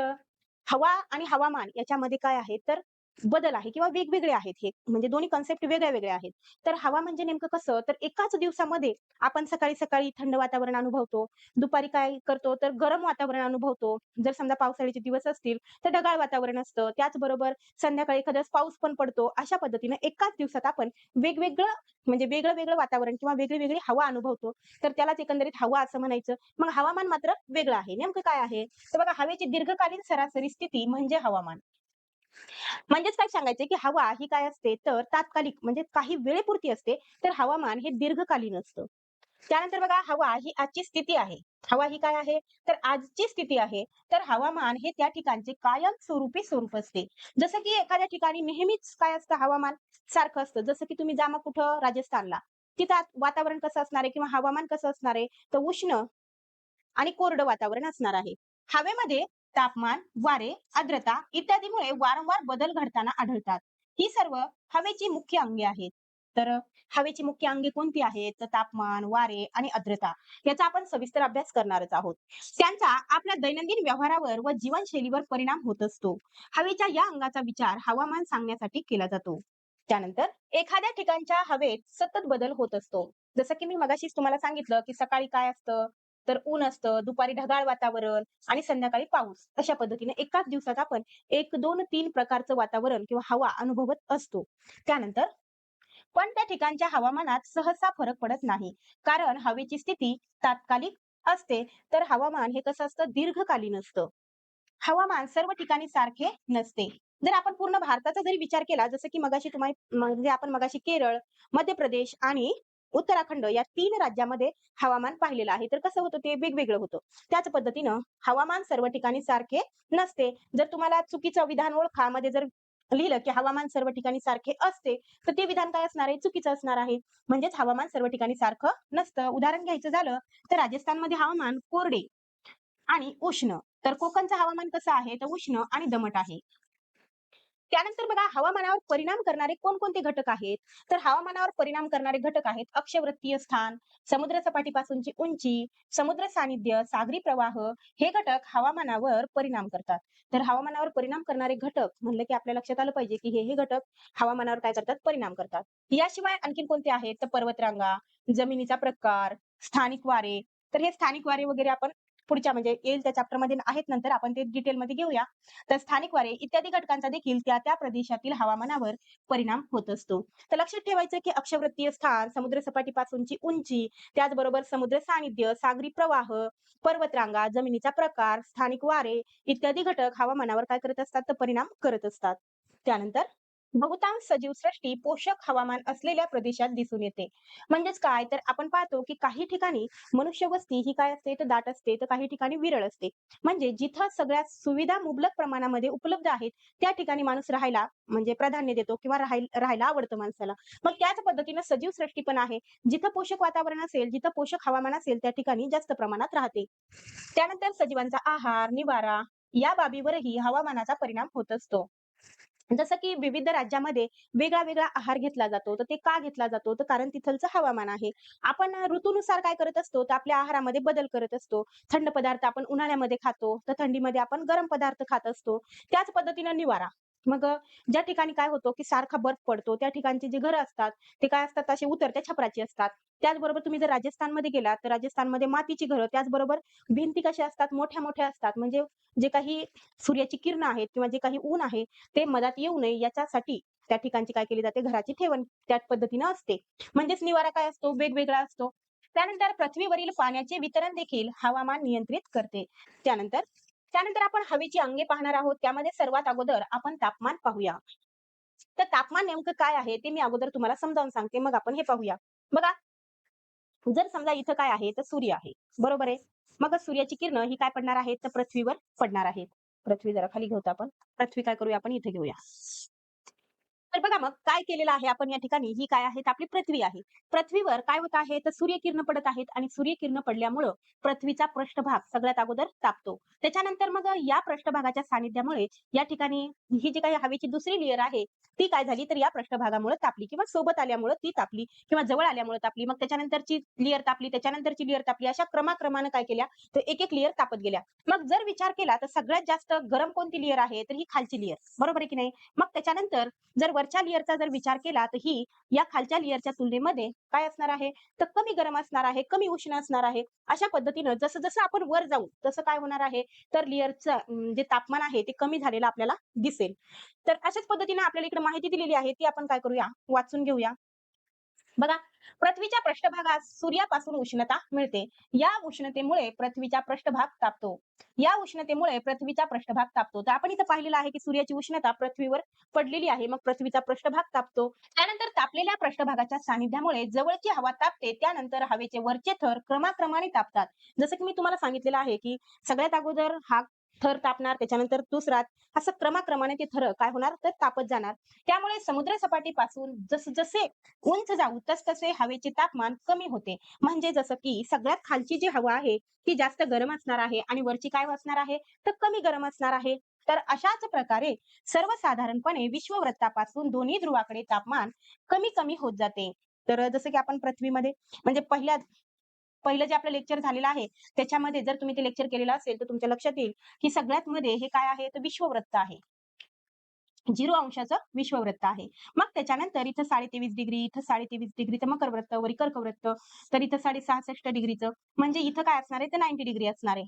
हवा आणि हवामान याच्यामध्ये काय आहे, तर बदल आहे किंवा वेगवेगळे आहेत हे. म्हणजे दोन्ही कन्सेप्ट वेगळ्या-वेगळ्या आहेत. तर हवा म्हणजे नेमकं कसं, तर एकाच दिवसामध्ये आपण सकाळी-सकाळी थंड वातावरण अनुभवतो. दुपारी काय करतो, तर गरम वातावरण अनुभवतो. जर समजा पावसाळ्याचे दिवस असतील, तर ढगाळ वातावरण असतं. त्याचबरोबर संध्याकाळी एखाद्या वेळेस पाऊस पण पडतो. अशा पद्धतीने एकाच दिवसात आपण वेगवेगळं म्हणजे वेगळं-वेगळं वातावरण किंवा वेगळी-वेगळी हवा अनुभवतो. तर त्यालाच एकंदरीत हवा असं म्हणायचं. मग हवामान मात्र वेगळं आहे. नेमकं काय आहे? तर बघा हवेची दीर्घकालीन सरासरी स्थिती म्हणजे हवामान. म्हणजेच काय सांगायचंय, की हवा ही काय असते, तर तात्कालिक म्हणजे काही वेळेपुरती असते. तर हवामान हे दीर्घकालीन असतं. त्यानंतर बघा हवा ही आजची स्थिती आहे. हवा ही काय आहे? तर आजची स्थिती आहे. तर हवामान हे त्या ठिकाणचे कायमस्वरूपी स्वरूप असते. जसं की एखाद्या ठिकाणी नेहमीच काय असतं हवामान सारखं असतं. जसं की तुम्ही जा मग कुठं राजस्थानला. तिथं वातावरण कसं असणार आहे किंवा हवामान कसं असणार आहे? तर उष्ण आणि कोरडं वातावरण असणार आहे. हवेमध्ये तापमान, वारे, आर्द्रता इत्यादीमुळे वारंवार बदल घडताना आढळतात. ही सर्व हवेची मुख्य अंगे आहेत. तर हवेची मुख्य अंगे कोणती आहेत? तर तापमान, वारे आणि आर्द्रता याचा आपण सविस्तर अभ्यास करणारच आहोत. त्यांचा आपल्या दैनंदिन व्यवहारावर व जीवनशैलीवर परिणाम होत असतो. हवेच्या या अंगाचा विचार हवामान सांगण्यासाठी केला जातो. त्यानंतर एखाद्या ठिकाणच्या हवेत सतत बदल होत असतो. जसं की मी मगाशीच तुम्हाला सांगितलं, की सकाळी काय असतं, तर ऊन असतं, दुपारी ढगाळ वातावरण आणि संध्याकाळी पाऊस. अशा पद्धतीने एकाच दिवसात आपण 1, 2, 3 प्रकारचं वातावरण किंवा हवा अनुभवत असतो. त्यानंतर पण त्या ठिकाणच्या हवामानात सहसा फरक पडत नाही. कारण हवेची स्थिती तात्कालिक असते, तर हवामान हे कसं असतं दीर्घकालीन असतं. हवामान सर्व ठिकाणी सारखे नसते. जर आपण पूर्ण भारताचा जरी विचार केला, जसं की मगाशी म्हणजे आपण मगाशी केरळ, मध्य प्रदेश आणि उत्तराखंड या 3 राज्यामध्ये हवामान पाहिलेलं आहे. तर कसं होतं ते वेगवेगळं होतं. त्याच पद्धतीनं हवामान सर्व ठिकाणी सारखे नसते. जर तुम्हाला चुकीचं विधान ओळखा मध्ये जर लिहिलं, की हवामान सर्व ठिकाणी सारखे असते, तर ते विधान काय असणार आहे? चुकीचं असणार आहे. म्हणजेच हवामान सर्व ठिकाणी सारखं नसतं. उदाहरण घ्यायचं झालं, तर राजस्थानमध्ये हवामान कोरडे आणि उष्ण. तर कोकणचं हवामान कसं आहे? तर उष्ण आणि दमट आहे. त्यानंतर बघा हवामानावर परिणाम करणारे कोणकोणते घटक आहेत? तर हवामानावर परिणाम करणारे घटक आहेत अक्षवृत्तीय स्थान, समुद्र सपाटीपासूनची उंची, समुद्र सानिध्य, सागरी प्रवाह हे घटक हवामानावर परिणाम करतात. तर हवामानावर परिणाम करणारे घटक म्हणलं की आपल्या लक्षात आलं पाहिजे की हे घटक हवामानावर काय करतात? परिणाम करतात. याशिवाय आणखीन कोणते आहेत? तर पर्वतरांगा, जमिनीचा प्रकार, स्थानिक वारे. तर हे स्थानिक वारे वगैरे आपण पुढच्या म्हणजे येईल त्या चॅप्टरमध्ये आहेत नंतर आपण ते डिटेलमध्ये घेऊया. तर स्थानिक वारे इत्यादी घटकांचा देखील त्या-त्या प्रदेशातील हवामानावर परिणाम होत असतो. तर लक्षात ठेवायचं की अक्षवृत्तीय स्थान, समुद्र सपाटीपासूनची उंची, त्याचबरोबर समुद्र सानिध्य, सागरी प्रवाह, पर्वतरांगा, जमिनीचा प्रकार, स्थानिक वारे इत्यादी घटक हवामानावर काय करत असतात? तर परिणाम करत असतात. त्यानंतर बहुतांश सजीव सृष्टी पोषक हवामान असलेल्या प्रदेशात दिसून येते. म्हणजेच काय, तर आपण पाहतो की काही ठिकाणी मनुष्य वस्ती ही काय असते, तर दाट असते, तर काही ठिकाणी विरळ असते. म्हणजे जिथं सगळ्या सुविधा मुबलक प्रमाणामध्ये उपलब्ध आहेत, त्या ठिकाणी माणूस राहायला म्हणजे प्राधान्य देतो किंवा राहायला आवडतं माणसाला. मग त्याच पद्धतीनं सजीव सृष्टी पण आहे. जिथं पोषक वातावरण असेल, जिथं पोषक हवामान असेल, त्या ठिकाणी जास्त प्रमाणात राहते. त्यानंतर सजीवांचा आहार, निवारा या बाबीवरही हवामानाचा परिणाम होत असतो. जसं की विविध राज्यामध्ये वेगळा-वेगळा आहार घेतला जातो. तर ते का घेतला जातो? तर कारण तिथलचं हवामान आहे. आपण ऋतूनुसार काय करत असतो? तर आपल्या आहारामध्ये बदल करत असतो. थंड पदार्थ आपण उन्हाळ्यामध्ये खातो, तर थंडीमध्ये आपण गरम पदार्थ खात असतो. त्याच पद्धतीनं निवारा. मग ज्या ठिकाणी काय होतं, की सारखा बर्फ पडतो, त्या ठिकाणची जी घरं असतात, ते काय असतात असे उतरत्या छपराची असतात. त्याचबरोबर तुम्ही जर राजस्थानमध्ये गेलात, तर राजस्थानमध्ये मातीची घरं, त्याचबरोबर भिंती कशा असतात, मोठ्या-मोठ्या असतात. म्हणजे जे काही सूर्याची किरणं आहेत किंवा जे काही ऊन आहे, ते मधात येऊ नये याच्यासाठी त्या ठिकाणची काय केली जाते, घराची ठेवण त्याच पद्धतीनं असते. म्हणजेच निवारा काय असतो, वेगवेगळा असतो. त्यानंतर पृथ्वीवरील पाण्याचे वितरण देखील हवामान नियंत्रित करते. त्यानंतर त्यानंतर आपण हवेची अंगे पाहणार आहोत. त्यामध्ये सर्वात अगोदर आपण तापमान पाहूया. तर तापमान नेमकं काय आहे, ते मी अगोदर तुम्हाला समजावून सांगते, मग आपण हे पाहूया. बघा, जर समजा इथं काय आहे, तर सूर्य आहे. बरोबर आहे. मग सूर्याची किरणं ही काय पडणार आहेत, तर पृथ्वीवर पडणार आहेत. पृथ्वी जरा खाली घेऊत आपण. पृथ्वी काय करूया आपण इथे घेऊया. तर बघा मग काय केलेलं आहे आपण या ठिकाणी, ही काय आहे तर आपली पृथ्वी आहे. पृथ्वीवर काय होत आहे तर सूर्यकिरणं पडत आहेत आणि सूर्यकिरणं पडल्यामुळं पृथ्वीचा पृष्ठभाग सगळ्यात अगोदर तापतो. त्याच्यानंतर मग या पृष्ठभागाच्या सानिध्यामुळे या ठिकाणी ही जी काही हवेची दुसरी लेयर आहे, ती काय झाली तर या पृष्ठभागामुळे तापली किंवा सोबत आल्यामुळं ती तापली किंवा जवळ आल्यामुळे तापली. मग त्याच्यानंतरची लेयर तापली, त्याच्यानंतरची लेयर तापली. अशा क्रमाक्रमानं काय केल्या तर एक-एक लेयर तापत गेल्या. मग जर विचार केला तर सगळ्यात जास्त गरम कोणती लेयर आहे, तर ही खालची लेयर. बरोबर आहे की नाही? मग त्याच्यानंतर जर वरच्या लेयरचा जर विचार केला, तर ही या खालच्या लेयरच्या तुलनेमध्ये काय असणार आहे, तर कमी गरम असणार आहे, कमी उष्ण असणार आहे. अशा पद्धतीनं जसं-जसं आपण वर जाऊ, तसं काय होणार आहे, तर लेयरचं जे तापमान आहे, ते कमी झालेलं आपल्याला दिसेल. तर अशाच पद्धतीने आपल्याला इकडे माहिती दिलेली आहे, ती आपण काय करूया, वाचून घेऊया. बघा, पृथ्वीच्या पृष्ठभागास सूर्यापासून उष्णता मिळते. या उष्णतेमुळे पृथ्वीचा पृष्ठभाग तापतो. या उष्णतेमुळे पृथ्वीचा पृष्ठभाग तापतो. तर आपण इथं पाहिलेलं आहे, की सूर्याची उष्णता पृथ्वीवर पडलेली आहे. मग पृथ्वीचा पृष्ठभाग तापतो. त्यानंतर तापलेल्या पृष्ठभागाच्या सानिध्यामुळे जवळची हवा तापते. त्यानंतर हवेचे वरचे थर क्रमाक्रमाने तापतात. जसं की मी तुम्हाला सांगितलेलं आहे, की सगळ्यात अगोदर हा थर तापणार, त्याच्यानंतर दुसरा, असं क्रमाक्रमाने ते थर काय होणार, तर तापत जाणार. त्यामुळे समुद्र सपाटीपासून जसजसे उंच जाऊ तसतसे हवेचे तापमान कमी होते. म्हणजे जसं की सगळ्यात खालची जी हवा आहे, ती जास्त गरम असणार आहे आणि वरची काय असणार आहे, तर कमी गरम असणार आहे. तर अशाच प्रकारे सर्वसाधारणपणे विश्ववृत्तापासून दोन्ही ध्रुवाकडे तापमान कमी-कमी होत जाते. तर जसं की आपण पृथ्वीमध्ये म्हणजे पहिलं जे आपलं लेक्चर झालेलं आहे, त्याच्यामध्ये जर तुम्ही ते लेक्चर केलेलं असेल, तर तुमच्या लक्षात येईल, की सगळ्यात मध्ये हे काय आहे, तर विश्ववृत्त आहे. 0 अंशाचं विश्ववृत्त आहे. मग त्याच्यानंतर इथं 23.5 डिग्री, इथं 23.5 डिग्रीचं मकर वृत्त, वर कर्कवृत्त, तर इथं 66.5 डिग्रीचं म्हणजे इथं काय असणार आहे, तर 90 डिग्री असणार आहे.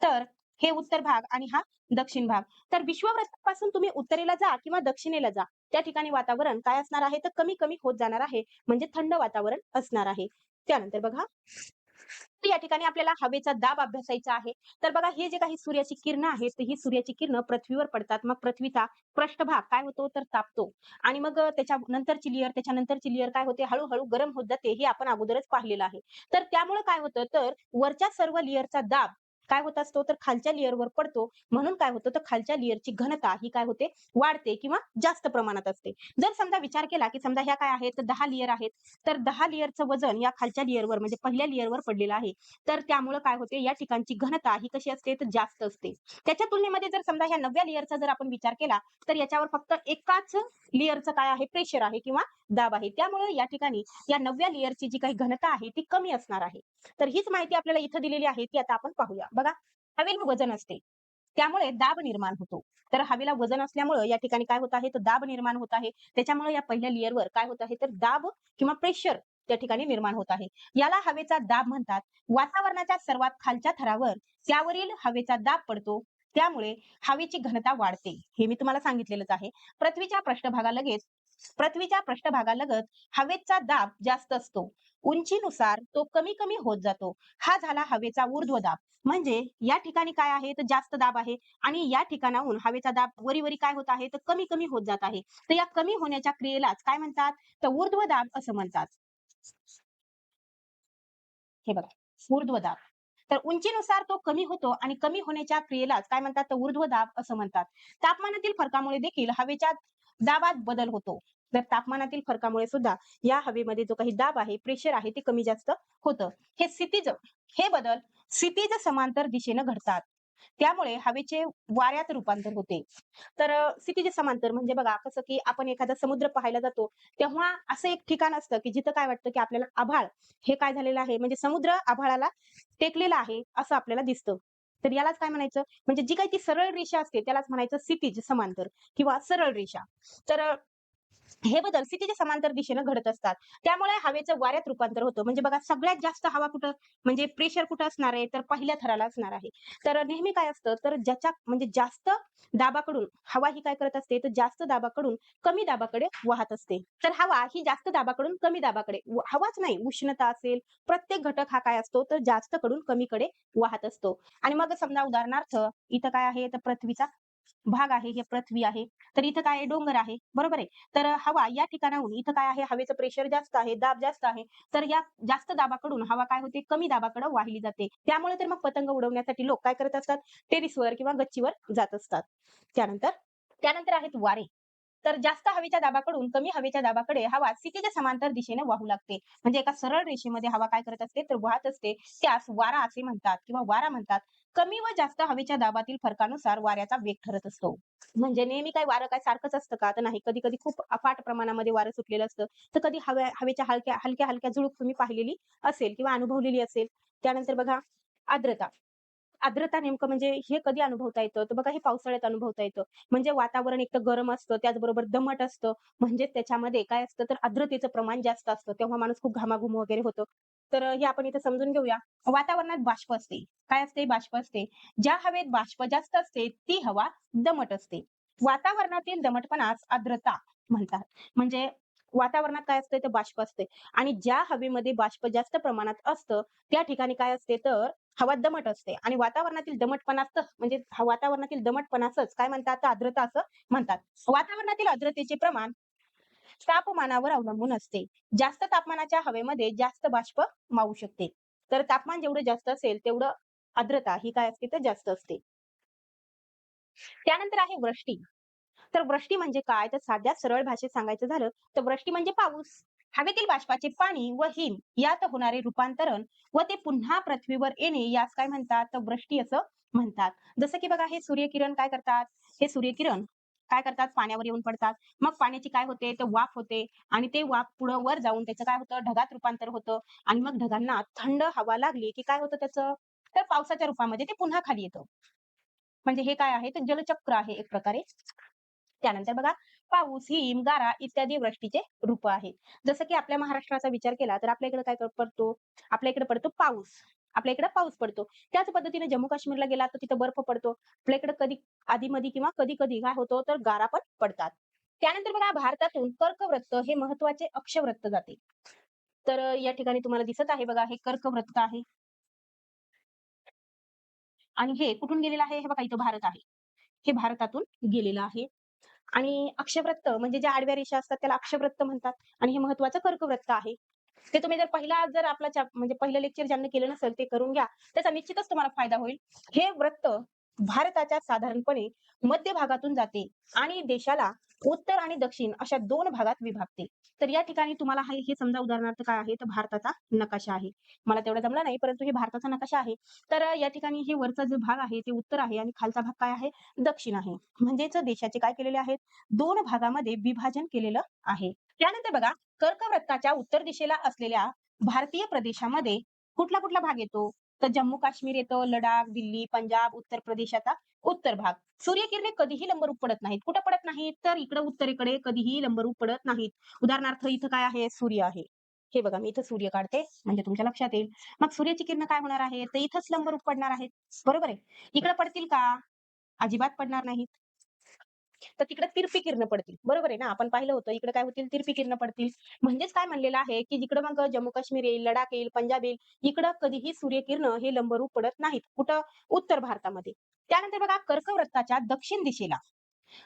तर हे उत्तर भाग आणि हा दक्षिण भाग. तर विश्ववृत्तापासून तुम्ही उत्तरेला जा किंवा दक्षिणेला जा. त्या ठिकाणी वातावरण काय असणार आहे, तर कमी-कमी होत जाणार आहे. म्हणजे थंड वातावरण असणार आहे. त्यानंतर बघा, तर या ठिकाणी आपल्याला हवेचा दाब अभ्यासायचा आहे. तर बघा हे जे काही सूर्याची किरणं आहेत, तर ही सूर्याची किरणं पृथ्वीवर पडतात. मग पृथ्वीचा पृष्ठभाग काय होतो, तर तापतो आणि मग त्याच्यानंतरची लेयर काय होते, हळू गरम होत जाते. हे आपण अगोदरच पाहिलेलं आहे. तर त्यामुळे काय होतं, तर वरच्या सर्व लेयरचा दाब काय होत असतो, तर खालच्या लेयरवर पडतो. म्हणून काय होतं, तर खालच्या लेयरची घनता ही काय होते, वाढते किंवा जास्त प्रमाणात असते. जर समजा विचार केला, की समजा ह्या काय आहेत, तर 10 लेयर आहेत. तर 10 लेयरचं वजन या खालच्या लेयरवर म्हणजे पहिल्या लेयरवर पडलेलं आहे. तर त्यामुळं काय होते, या ठिकाणची घनता ही कशी असते, तर जास्त असते. त्याच्या तुलनेमध्ये जर समजा ह्या 9व्या लेयरचा जर आपण विचार केला, तर याच्यावर फक्त एकाच लेयरचं काय आहे, प्रेशर आहे किंवा दाब आहे. त्यामुळे या ठिकाणी या 9व्या लेयरची जी काही घनता आहे, ती कमी असणार आहे. तर हीच माहिती आपल्याला इथं दिलेली आहे, ती आता आपण पाहूया. बघा, हवेला वजन असते. त्यामुळे दाब निर्माण होतो. तर हवेला वजन असल्यामुळं या ठिकाणी काय होत आहे, तर दाब निर्माण होत आहे. त्याच्यामुळे या पहिल्या लेयरवर काय होत आहे, तर दाब किंवा प्रेशर त्या ठिकाणी निर्माण होत आहे. याला हवेचा दाब म्हणतात. वातावरणाच्या सर्वात खालच्या थरावर त्यावरील हवेचा दाब पडतो. त्यामुळे हवेची घनता वाढते. हे मी तुम्हाला सांगितलेलंच आहे. पृथ्वीच्या पृष्ठभागालगेच पृथ्वीच्या पृष्ठभागालगत हवेचा दाब जास्त असतो. उंचीनुसार तो कमी कमी होत जातो. हा झाला हवेचा ऊर्ध्व दाब. म्हणजे या ठिकाणी काय आहे तर जास्त दाब आहे आणि या ठिकाणाहून हवेचा दाब वरी काय होत आहे तर कमी कमी होत जात आहे. तर या कमी होण्याच्या क्रियेलाच काय म्हणतात तर ऊर्ध्व दाब असं म्हणतात. हे बघा, ऊर्ध्व दाब. तर उंचीनुसार तो कमी होतो आणि कमी होण्याच्या क्रियेलाच काय म्हणतात तर ऊर्ध्व दाब असं म्हणतात. तापमानातील फरकामुळे देखील हवेच्या दाबात बदल होतो. तर तापमानातील फरकामुळे सुद्धा या हवेमध्ये जो काही दाब आहे, प्रेशर आहे ते कमी जास्त होतं. हे क्षितिज हे बदल क्षितिज समांतर दिशेनं घडतात. त्यामुळे हवेचे वाऱ्यात रूपांतर होते. तर क्षितिज समांतर म्हणजे बघा कसं की आपण एखादा समुद्र पाहायला जातो, तेव्हा असं एक ठिकाण असतं की जिथं काय वाटतं की आपल्याला आभाळ हे काय झालेलं आहे म्हणजे समुद्र आभाळाला टेकलेला आहे असं आपल्याला दिसतं. तर यालाच काय म्हणायचं म्हणजे जी काही ती सरळ रेषा असते त्यालाच म्हणायचं क्षितिज समांतर किंवा सरळ रेषा. तर हे बदल क्षितिज समांतर दिशेनं घडत असतात. त्यामुळे हवेचं वाऱ्यात रूपांतर होतं. म्हणजे बघा सगळ्यात जास्त हवा कुठं म्हणजे प्रेशर कुठं असणार आहे, तर पहिल्या थराला असणार आहे. तर नेहमी काय असतं, तर ज्याच्या म्हणजे जास्त दाबाकडून हवा ही काय करत असते, तर जास्त दाबाकडून कमी दाबाकडे वाहत असते. तर हवा ही जास्त दाबाकडून कमी दाबाकडे हवाच नाही, उष्णता असेल, प्रत्येक घटक हा काय असतो, तर जास्तकडून कमीकडे वाहत असतो. आणि मग समजा उदाहरणार्थ इथं काय आहे, तर पृथ्वीचा भाग आहे, हे पृथ्वी आहे. तर इथं काय आहे, डोंगर आहे. बरोबर आहे. तर हवा या ठिकाणाहून इथं काय आहे, हवेचं प्रेशर जास्त आहे, दाब जास्त आहे. तर या जास्त दाबाकडून हवा काय होते, कमी दाबाकडे वाहिली जाते. त्यामुळे तर मग पतंग उडवण्यासाठी लोक काय करत असतात, टेरेसवर किंवा गच्चीवर जात असतात. त्यानंतर त्यानंतर आहेत वारे. तर जास्त हवेच्या दाबाकडून कमी हवेच्या दाबाकडे हवा क्षितिज समांतर दिशेने वाहू लागते. म्हणजे एका सरळ रेषेमध्ये हवा काय करत असते, तर वाहत असते. त्यास वारा असे म्हणतात किंवा वारा म्हणतात. कमी व जास्त हवेच्या दाबातील फरकानुसार वाऱ्याचा वेग ठरत असतो. म्हणजे नेहमी काय वारं काय सारखंच असतं का? तर नाही. कधी-कधी खूप अफाट प्रमाणामध्ये वारं सुटलेलं असतं. तर कधी हवेच्या हलक्या-हलक्या झुळूक तुम्ही पाहिलेली असेल किंवा अनुभवलेली असेल. त्यानंतर बघा आर्द्रता. आर्द्रता नेमकं म्हणजे हे कधी अनुभवता येतं? तर बघा हे पावसाळ्यात अनुभवता येतं. म्हणजे वातावरण एकतर गरम असतं, त्याचबरोबर दमट असतं. म्हणजे त्याच्यामध्ये काय असतं तर आर्द्रतेचं प्रमाण जास्त असतं. तेव्हा माणूस खूप घामाघूम वगैरे होतो. तर हे आपण इथे समजून घेऊया. वातावरणात बाष्प असते. काय असते? बाष्प असते. ज्या हवेत बाष्प जास्त असते, ती हवा दमट असते. वातावरणातील दमटपणास आर्द्रता म्हणतात. म्हणजे वातावरणात काय असते? तर बाष्प असते आणि ज्या हवेमध्ये बाष्प जास्त प्रमाणात असतं, त्या ठिकाणी काय असते तर हवा दमट असते आणि वातावरणातील दमटपणाच म्हणजे वातावरणातील दमटपणाचंच काय म्हणतात? तर आर्द्रता असं म्हणतात. वातावरणातील आर्द्रतेचे प्रमाण तापमानावर अवलंबून असते. जास्त तापमानाच्या हवेमध्ये जास्त बाष्प मावू शकते. तर तापमान जेवढं जास्त असेल, तेवढं आर्द्रता ही काय असते तर जास्त असते. त्यानंतर आहे वृष्टी. तर वृष्टी म्हणजे काय? तर साध्या सरळ भाषेत सांगायचं झालं, तर वृष्टी म्हणजे पाऊस. हवेतील बाष्पाचे पाणी व हिम यात होणारे रूपांतरण व ते पुन्हा पृथ्वीवर येणे यास काय म्हणतात? तर वृष्टी असं म्हणतात. जसं की बघा हे सूर्यकिरण काय करतात? हे सूर्यकिरण काय करतात? पाण्यावर येऊन पडतात. मग पाण्याची काय होते? तर वाफ होते आणि ते वाफ पुढं वर जाऊन त्याचं काय होतं? ढगात रूपांतर होतं आणि मग ढगांना थंड हवा लागली, की काय होतं त्याचं? तर पावसाच्या रूपामध्ये ते पुन्हा खाली येतं. म्हणजे हे काय आहे? तर जलचक्र आहे एक प्रकारे. त्यानंतर बघा पाऊस, हिम, गारा इत्यादी वृष्टीचे रूप आहेत. जसं की आपल्या महाराष्ट्राचा विचार केला तर आपल्या इकडे काय पडतो? आपल्या इकडे पडतो पाऊस. आपल्या इकडे पाऊस पडतो. त्याच पद्धतीने जम्मू काश्मीरला गेला तर तिथं बर्फ पडतो. आपल्या इकडे कधी आधी-मधी किंवा कधी-कधी काय होतं तर गारा पण पडतात. त्यानंतर बघा भारतातून कर्कवृत्त हे महत्वाचे अक्षवृत्त जाते. तर या ठिकाणी तुम्हाला दिसत आहे बघा हे कर्कवृत्त आहे आणि हे कुठून गेलेलं आहे? हे बघा इथं भारत आहे. हे भारतातून गेलेलं आहे. आणि अक्षवृत्त म्हणजे ज्या आडव्या रेषा असतात त्याला अक्षवृत्त म्हणतात आणि हे महत्वाचं कर्कवृत्त आहे. ते तुम्ही जर आपला म्हणजे पहिलं लेक्चर ज्यांनी केलं नसेल ते करून घ्या. त्याचा निश्चितच तुम्हाला फायदा होईल. हे वृत्त भारताच्या साधारणपणे मध्य भागातून जाते आणि देशाला उत्तर आणि दक्षिण अशा 2 भागात विभागते. तर या ठिकाणी तुम्हाला हे समजा उदाहरणार्थ काय आहे तर भारताचा नकाशा आहे. मला तेवढा जमला नाही परंतु हे भारताचा नकाशा आहे. तर या ठिकाणी हे वरचा जो भाग आहे ते उत्तर आहे आणि खालचा भाग काय आहे दक्षिण आहे. म्हणजेच देशाचे काय केलेले आहेत 2 भागामध्ये विभाजन केलेलं आहे. त्यानंतर बघा कर्कवृत्ताच्या उत्तर दिशेला असलेल्या भारतीय प्रदेशामध्ये कुठला भाग येतो? तर जम्मू काश्मीर येतं, लडाख, दिल्ली, पंजाब, उत्तर प्रदेशाचा उत्तर भाग. सूर्यकिरणे कधीही लंबरूप पडत नाहीत. कुठं पडत नाहीत? तर इकडं उत्तरेकडे कधीही लंबरूप पडत नाहीत. उदाहरणार्थ इथं काय आहे? सूर्य आहे. हे बघा मी इथं सूर्य काढते म्हणजे तुमच्या लक्षात येईल. मग सूर्याची किरणं काय होणार आहे? तर इथंच लंबरूप पडणार आहेत. बरोबर आहे. इकडे पडतील का? अजिबात पडणार नाहीत. तर तिकडे तिरपी किरणं पडतील. बरोबर आहे ना? आपण पाहिलं होतं इकडे काय होतील तिरपी किरणं पडतील. म्हणजेच काय म्हणलेलं आहे, की जिकडं मग जम्मू काश्मीर येईल, लडाख येईल, पंजाब येईल, इकडं कधीही सूर्यकिरणं हे लंबरूप पडत नाहीत. कुठं? उत्तर भारतामध्ये. त्यानंतर बघा कर्कवृत्ताच्या दक्षिण दिशेला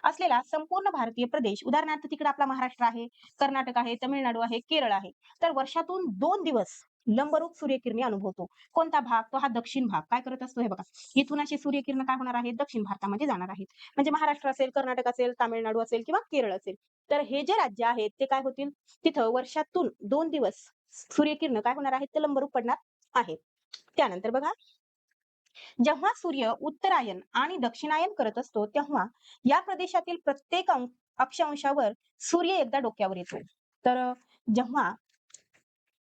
असलेला संपूर्ण भारतीय प्रदेश, उदाहरणार्थ तिकडे आपला महाराष्ट्र आहे, कर्नाटक आहे, तमिळनाडू आहे, केरळ आहे. तर वर्षातून 2 दिवस लंबरूप सूर्यकिरणे अनुभवतो. कोणता भाग? तो हा दक्षिण भाग. काय करत असतो हे बघा. इथून अशी सूर्यकिरणं काय होणार आहेत? दक्षिण भारतामध्ये जाणार आहेत. म्हणजे महाराष्ट्र असेल, कर्नाटक असेल, तामिळनाडू असेल किंवा केरळ असेल. तर हे जे राज्य आहेत ते काय होतील? तिथं वर्षातून 2 दिवस सूर्यकिरणं काय होणार आहेत? ते लंबरूप पडणार आहेत. त्यानंतर बघा जेव्हा सूर्य उत्तरायण आणि दक्षिणायन करत असतो, तेव्हा या प्रदेशातील प्रत्येक अक्षांशावर सूर्य एकदा डोक्यावर येतो. तर जेव्हा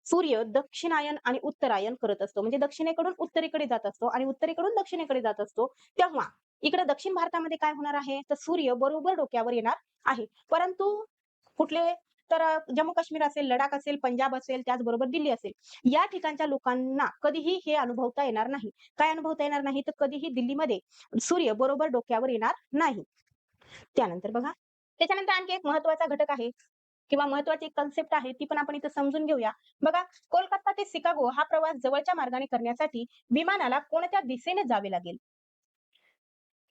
सूर्य दक्षिणायन आणि उत्तरायण करत असतो, म्हणजे दक्षिणेकडून उत्तरेकडे जात असतो आणि उत्तरेकडून दक्षिणेकडे जात असतो, तेव्हा इकडे दक्षिण भारतामध्ये काय होणार आहे? तर सूर्य बरोबर डोक्यावर येणार आहे. परंतु कुठले? तर जम्मू काश्मीर असेल, लडाख असेल, पंजाब असेल, त्याचबरोबर दिल्ली असेल. या ठिकाणच्या लोकांना कधीही हे अनुभवता येणार नाही. काय अनुभवता येणार नाही? तर कधीही दिल्लीमध्ये सूर्य बरोबर डोक्यावर येणार नाही. त्यानंतर बघा, त्याच्यानंतर आणखी एक महत्त्वाचा घटक आहे किंवा महत्त्वाची एक कन्सेप्ट आहे, ती पण आपण इथं समजून घेऊया. बघा, कोलकाता ते शिकागो हा प्रवास जवळच्या मार्गाने करण्यासाठी विमानाला कोणत्या दिशेने जावे लागेल?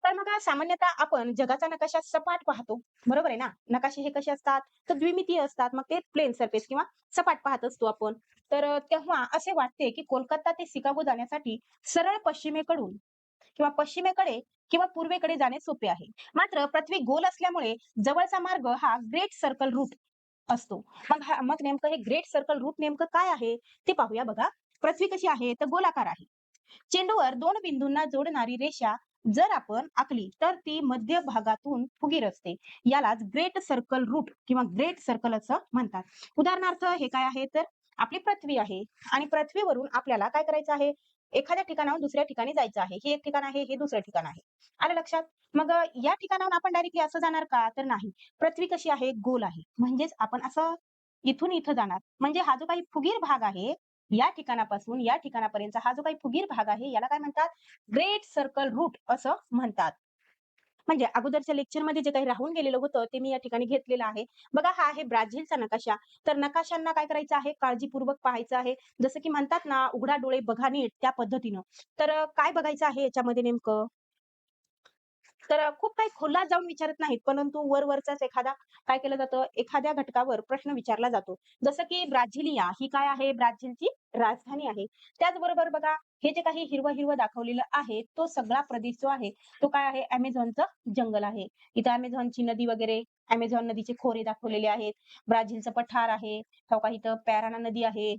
तर बघा, सामान्यतः आपण जगाचा नकाशा सपाट पाहतो. बरोबर आहे ना? नकाशे हे कसे असतात? तर द्विमितीय असतात. मग ते प्लेन सरफेस किंवा सपाट पाहत असतो आपण. तर तेव्हा असे वाटते, की कोलकाता ते शिकागो जाण्यासाठी सरळ पश्चिमेकडून किंवा पश्चिमेकडे किंवा पूर्वेकडे जाणे सोपे आहे. मात्र पृथ्वी गोल असल्यामुळे जवळचा मार्ग हा ग्रेट सर्कल रूट असतो. मग नेमकं हे ग्रेट सर्कल रूट नेमकं काय आहे? ते पाहूया बघा. पृथ्वी कशी आहे? तर गोलाकार आहे. चेंडूवर 2 बिंदूंना जोडणारी रेषा जर आपण आखली, तर ती मध्य भागातून फुगीर असते. यालाच ग्रेट सर्कल रूट किंवा ग्रेट सर्कल असं म्हणतात. उदाहरणार्थ हे काय आहे? तर आपली पृथ्वी आहे आणि पृथ्वीवरून आपल्याला काय करायचं आहे? एखाद्या ठिकाणाहून दुसऱ्या ठिकाणी जायचं आहे. हे एक ठिकाण आहे, हे दुसरं ठिकाण आहे. आलं लक्षात? मग या ठिकाणाहून आपण डायरेक्टली असं जाणार का? तर नाही. पृथ्वी कशी आहे? गोल आहे. म्हणजेच आपण असं इथून इथं जाणार. म्हणजे हा जो काही फुगीर भाग आहे, या ठिकाणापासून या ठिकाणापर्यंतचा हा जो काही फुगीर भाग आहे, याला काय म्हणतात? ग्रेट सर्कल रूट असं म्हणतात. म्हणजे अगोदरच्या लेक्चरमध्ये जे काही राहून गेलेलं होतं, ते मी या ठिकाणी घेतलेलं आहे. बघा, हा आहे ब्राझीलचा नकाशा. तर नकाशांना काय करायचं आहे? काळजीपूर्वक पाहायचं आहे. जसं की म्हणतात ना, उघडा डोळे बघा नीट, त्या पद्धतीनं. तर काय बघायचं आहे याच्यामध्ये नेमकं? तर खूप काही खोलात जाऊन विचारत नाहीत, परंतु वर-वरचाच एखादा काय केलं जातं, एखाद्या घटकावर प्रश्न विचारला जातो. जसं की ब्राझिलिया ही काय आहे? ब्राझीलची राजधानी आहे. त्याचबरोबर बघा, हे जे काही हिरवं-हिरवं दाखवलेलं आहे, तो सगळा प्रदेश जो आहे, तो काय आहे? Amazonचं जंगल आहे. इथं Amazonची नदी वगैरे, Amazon नदीचे खोरे दाखवलेले आहेत. ब्राझीलचं पठार आहे. हो का, इथं पॅराना नदी आहे.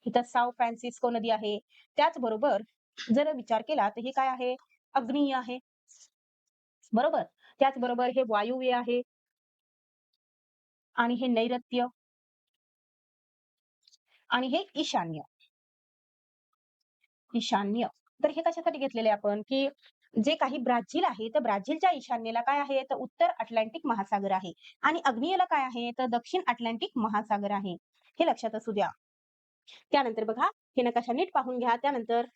इथं साओ फ्रान्सिस्को नदी आहे. त्याचबरोबर जर विचार केला, तर हे काय आहे? आग्नेय आहे. बरोबर. त्याचबरोबर हे वायव्य आहे आणि हे नैऋत्य आणि हे ईशान्य. ईशान्य. तर हे कशासाठी घेतलेले आपण, की जे काही ब्राझील आहे, तर ब्राझीलच्या ईशान्येला काय आहे, तर उत्तर अटलांटिक महासागर आहे आणि आग्नेयेला काय आहे, तर दक्षिण अटलांटिक महासागर आहे. हे लक्षात असू द्या. त्यानंतर बघा, हे नकाशा नीट पाहून घ्या. त्यानंतर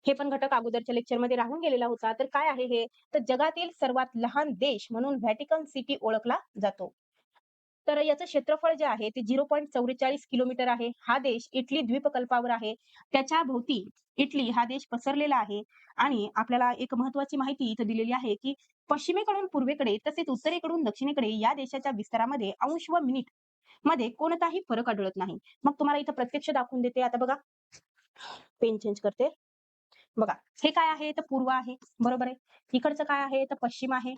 हे पण घटक अगोदरच्या लेक्चरमध्ये राहून गेलेला होता. तर काय आहे हे, तर जगातील सर्वात लहान देश म्हणून व्हॅटिकन सिटी ओळखला जातो. तर याचं क्षेत्रफळ जे आहे ते 0.44 किलोमीटर आहे. हा देश इटली द्वीपकल्पावर आहे. त्याच्या भोवती इटली हा देश पसरलेला आहे आणि आपल्याला एक महत्त्वाची माहिती इथं दिलेली आहे, की पश्चिमेकडून पूर्वेकडे तसेच उत्तरेकडून दक्षिणेकडे या देशाच्या विस्तारामध्ये अंश व मिनिट मध्ये कोणताही फरक आढळत नाही. मग तुम्हाला इथं प्रत्यक्ष दाखवून देते. आता बघा, पेन चेंज करते. बघा, हे काय आहे? तर पूर्व आहे. बरोबर आहे. इकडचं काय आहे? तर पश्चिम आहे.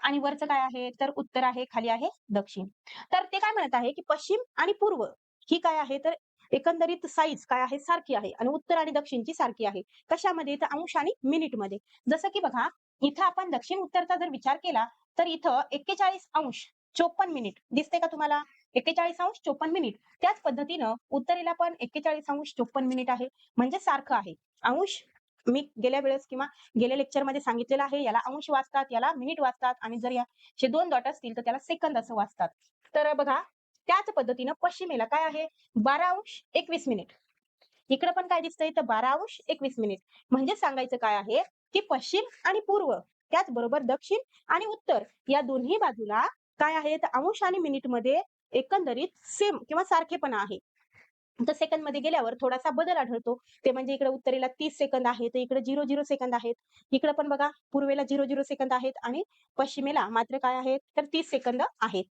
आणि वरचं काय आहे? तर उत्तर आहे, खाली आहे दक्षिण. तर ते काय म्हणत आहे, की पश्चिम आणि पूर्व ही काय आहे? तर एकंदरीत साइज काय आहे? सारखी आहे आणि उत्तर आणि दक्षिणची सारखी आहे. कशामध्ये? तर अंश आणि मिनिटमध्ये. जसं की बघा, इथं आपण दक्षिण उत्तरचा जर विचार केला, तर इथं 41 अंश 54 मिनिट दिसते का तुम्हाला? 41 अंश 54 मिनिट. त्याच पद्धतीनं उत्तरेला पण 41 अंश 54 मिनिट आहे. म्हणजे सारखं आहे. अंश मी गेल्या वेळेस किंवा गेल्या लेक्चरमध्ये सांगितलेलं आहे, याला अंश वाचतात, याला मिनिट वाचतात आणि जर याचे 2 डॉट असतील, तर त्याला सेकंद असं वाचतात. तर बघा, त्याच पद्धतीनं पश्चिमेला काय आहे? 12 अंश 21 मिनिट. इकडं पण काय दिसतंय? तर 12 अंश 21 मिनिट. म्हणजे सांगायचं काय आहे, की पश्चिम आणि पूर्व त्याचबरोबर दक्षिण आणि उत्तर या दोन्ही बाजूला काय आहेत, अंश आणि मिनिटमध्ये एकंदरीत सेम किंवा सारखेपणा आहे. तर सेकंदमध्ये गेल्यावर थोडासा बदल आढळतो. ते म्हणजे इकडे उत्तरेला 30 सेकंद आहे, तर इकडे 00 सेकंद आहेत. इकडे पण बघा पूर्वेला 00 सेकंद आहेत आणि पश्चिमेला मात्र काय आहेत, तर 30 सेकंद आहेत.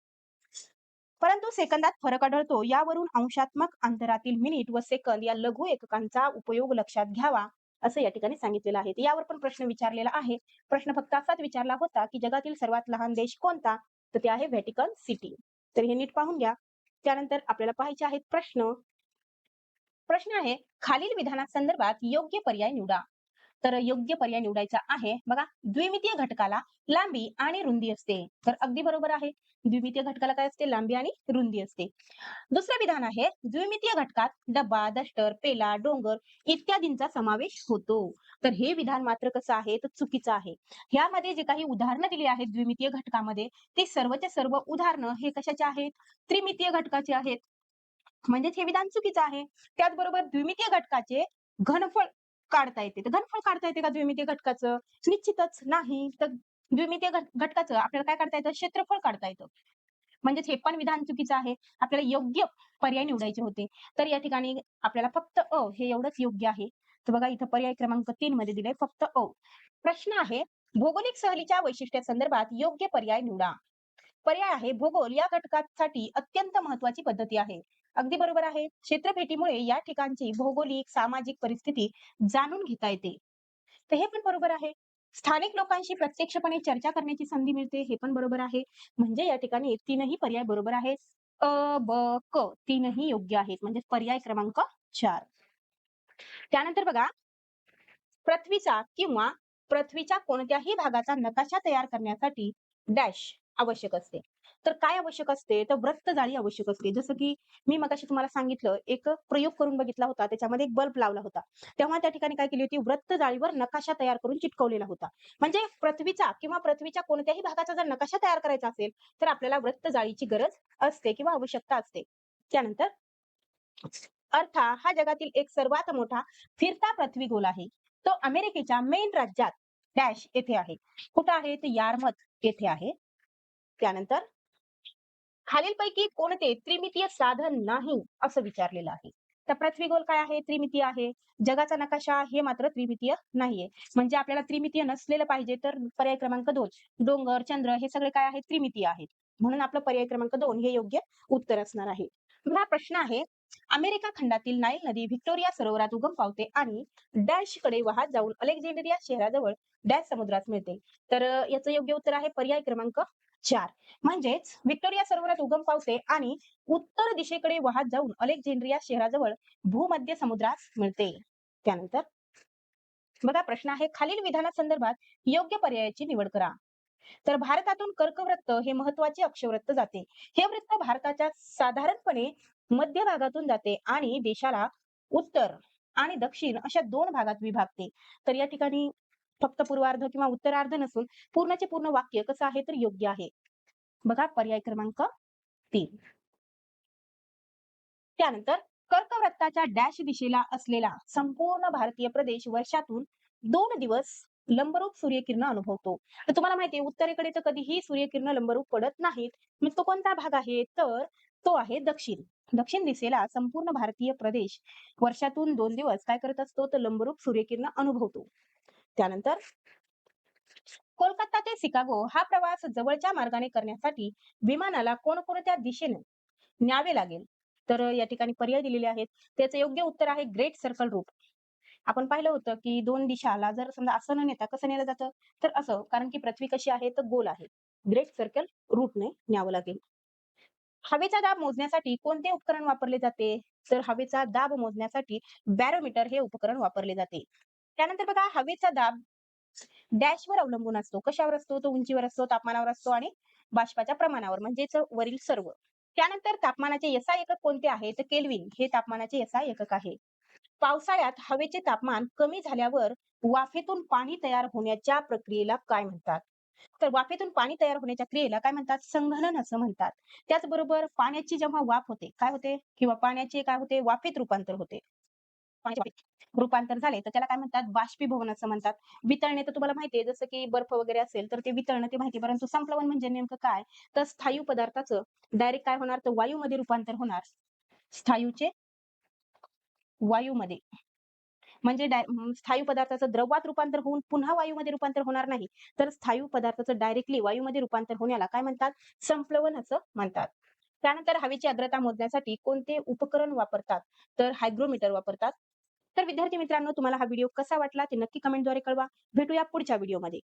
परंतु सेकंदात फरक आढळतो. यावरून अंशात्मक अंतरातील मिनिट व सेकंद या लघु एककांचा उपयोग लक्षात घ्यावा, असं या ठिकाणी सांगितलेलं आहे. तर यावर पण प्रश्न विचारलेला आहे. प्रश्न फक्त असाच विचारला होता, की जगातील सर्वात लहान देश कोणता? तर ते आहे व्हॅटिकन सिटी. तर हे नीट पाहून घ्या. त्यानंतर आपल्याला पाहायचे आहेत प्रश्न. प्रश्न आहे, खालील विधानासंदर्भात योग्य पर्याय निवडा. तर योग्य पर्याय निवडायचा आहे. बघा, द्विमितीय घटकाला लांबी आणि रुंदी असते. तर अगदी बरोबर आहे. द्विमितीय घटकाला काय असते? लांबी आणि रुंदी असते. दुसरं विधान आहे, द्विमितीय घटकात डब्बा, डस्टर, पेला, डोंगर इत्यादींचा समावेश होतो. तर हे विधान मात्र कसं आहे? तर चुकीचं आहे. ह्यामध्ये जे काही उदाहरणं दिली आहेत द्विमितीय घटकामध्ये, ते सर्वच्या सर्व उदाहरणं हे कशाचे आहेत? त्रिमितीय घटकाचे आहेत. म्हणजेच हे विधान चुकीचं आहे. त्याचबरोबर द्विमितीय घटकाचे घनफळ काढता येते. तर घनफळ काढता येते का द्विमितीय घटकाचं? निश्चितच नाही. तर द्विमितीय घटकाचं आपल्याला काय काढता येतं? क्षेत्रफळ काढता येतं. म्हणजेच हे पण विधान चुकीचं आहे. आपल्याला योग्य पर्याय निवडायचे होते. तर या ठिकाणी आपल्याला फक्त हे एवढंच योग्य आहे. तर बघा इथं पर्याय क्रमांक 3 मध्ये दिलंय फक्त प्रश्न आहे, भौगोलिक सहलीच्या वैशिष्ट्यासंदर्भात योग्य पर्याय निवडा. पर्याय आहे, भूगोल या घटकासाठी अत्यंत महत्वाची पद्धती आहे. अगदी बरोबर आहे. क्षेत्रफेटीमुळे या ठिकाणची भौगोलिक, सामाजिक परिस्थिती जाणून घेता येते. तर हे पण बरोबर आहे. स्थानिक लोकांशी प्रत्यक्षपणे चर्चा करण्याची संधी मिळते. हे पण बरोबर आहे. म्हणजे या ठिकाणी तीनही पर्याय बरोबर आहेत. ब, क तीनही योग्य आहेत. म्हणजे पर्याय क्रमांक 4. त्यानंतर बघा, पृथ्वीचा किंवा पृथ्वीच्या कोणत्याही भागाचा नकाशा तयार करण्यासाठी डॅश आवश्यक असते. तर काय आवश्यक असते? तर वृत्त जाळी आवश्यक असते. जसं की मी मगाशी तुम्हाला सांगितलं, एक प्रयोग करून बघितला होता. त्याच्यामध्ये एक बल्ब लावला होता. तेव्हा त्या ठिकाणी काय केली होती? वृत्त जाळीवर नकाशा तयार करून चिटकवलेला होता. म्हणजे पृथ्वीचा किंवा पृथ्वीच्या कोणत्याही भागाचा जर नकाशा तयार करायचा असेल, तर आपल्याला वृत्त जाळीची गरज असते किंवा आवश्यकता असते. त्यानंतर अर्था हा जगातील एक सर्वात मोठा फिरता पृथ्वीगोल आहे. तो अमेरिकेच्या मेन राज्यात डॅश येथे आहे. कुठं आहे? तर यारमत येथे आहे. त्यानंतर खालीलपैकी कोणते त्रिमितीय साधन नाही असं विचारलेलं आहे. तर पृथ्वीगोल काय आहे? त्रिमितीय आहे. जगाचा नकाशा हे मात्र त्रिमितीय नाहीये. म्हणजे आपल्याला त्रिमितीय नसलेलं पाहिजे, तर पर्याय क्रमांक 2 डोंगर, चंद्र हे सगळे काय आहेत? त्रिमितीय आहेत. म्हणून आपलं पर्याय क्रमांक 2 हे योग्य उत्तर असणार आहे. हा प्रश्न आहे, अमेरिका खंडातील नाईल नदी व्हिक्टोरिया सरोवरात उगम पावते आणि डॅशकडे वाहत जाऊन अलेक्झांड्रिया शहराजवळ डॅश समुद्रात मिळते. तर याचं योग्य उत्तर आहे पर्याय क्रमांक 4. म्हणजेच व्हिक्टोरिया सरोवरात उगम पावते आणि उत्तर दिशेकडे वाहत जाऊन अलेक्झांड्रिया शहराजवळ भूमध्य समुद्रात मिळते. त्यानंतर बघा प्रश्न आहे, खालील विधानासंदर्भात योग्य पर्यायाची निवड करा. तर भारतातून कर्कवृत्त हे महत्वाचे अक्षवृत्त जाते. हे वृत्त भारताच्या साधारणपणे मध्य भागातून जाते आणि देशाला उत्तर आणि दक्षिण अशा 2 भागात विभागते. तर या ठिकाणी फक्त पूर्वार्ध किंवा उत्तरार्ध नसून पूर्णचे पूर्ण वाक्य कसं आहे? तर योग्य आहे. बघा पर्याय क्रमांक 3. त्यानंतर कर्कवृत्ताच्या डॅश दिशेला असलेला संपूर्ण भारतीय प्रदेश वर्षातून 2 दिवस लंबरूप सूर्यकिरण अनुभवतो. तर तुम्हाला माहिती आहे उत्तरेकडे तर कधीही सूर्यकिरण लंबरूप पडत नाहीत. मग तो कोणता भाग आहे? तर तो आहे दक्षिण. दक्षिण दिशेला संपूर्ण भारतीय प्रदेश वर्षातून 2 दिवस काय करत असतो? तर लंबरूप सूर्यकिरण अनुभवतो. त्यानंतर कोलकाता ते शिकागो हा प्रवास जवळच्या मार्गाने करण्यासाठी विमानाला कोणकोणत्या दिशेने न्यावे लागेल? तर या ठिकाणी पर्याय दिलेले आहेत. त्याचं योग्य उत्तर आहे ग्रेट सर्कल रूट. आपण पाहिलं होतं, की 2 दिशाला जर समजा असं न नेता कसं नेलं जातं? तर असं. कारण की पृथ्वी कशी आहे? तर गोल आहे. ग्रेट सर्कल रूटने न्यावं लागेल. हवेचा दाब मोजण्यासाठी कोणते उपकरण वापरले जाते? तर हवेचा दाब मोजण्यासाठी बॅरोमीटर हे उपकरण वापरले जाते. त्यानंतर बघा, हवेचा दाब डॅशवर अवलंबून असतो. कशावर असतो? तो उंचीवर असतो, तापमानावर असतो आणि बाष्पाच्या प्रमाणावर म्हणजेच वरील सर्व. त्यानंतर तापमानाचे एसआय एकक कोणते आहे? तर केल्व्हिन हे तापमानाचे एसआय एकक आहे. पावसाळ्यात हवेचे तापमान कमी झाल्यावर वाफेतून पाणी तयार होण्याच्या प्रक्रियेला काय म्हणतात? तर वाफेतून पाणी तयार होण्याच्या क्रियेला काय म्हणतात? संघनन असं म्हणतात. त्याचबरोबर पाण्याची जेव्हा वाफ होते, काय होते? किंवा पाण्याचे काय होते? वाफेत रूपांतर होते. पाण्याच्या वाफेत रूपांतर झाले तर त्याला काय म्हणतात? बाष्पीभवन असं म्हणतात. वितळणे तर तुम्हाला माहिती आहे जसं की बर्फ वगैरे असेल तर ते वितळणं ते माहिती आहे. परंतु संप्लवन म्हणजे नेमकं काय? तर स्थायू पदार्थाचं डायरेक्ट काय होणार? तर वायूमध्ये रूपांतर होणार. स्थायूचे वायूमध्ये. म्हणजे स्थायू पदार्थाचं द्रवात रूपांतर होऊन पुन्हा वायूमध्ये रूपांतर होणार नाही. तर स्थायू पदार्थाचं डायरेक्टली वायूमध्ये रूपांतर होण्याला काय म्हणतात? संप्लवन असं म्हणतात. त्यानंतर हवेची आर्द्रता मोजण्यासाठी कोणते उपकरण वापरतात? तर हायग्रोमीटर वापरतात. तर विद्यार्थी मित्रांनो, तुम्हाला हा व्हिडिओ कसा वाटला ते नक्की कमेंटद्वारे कळवा. भेटूया पुढच्या व्हिडिओमध्ये.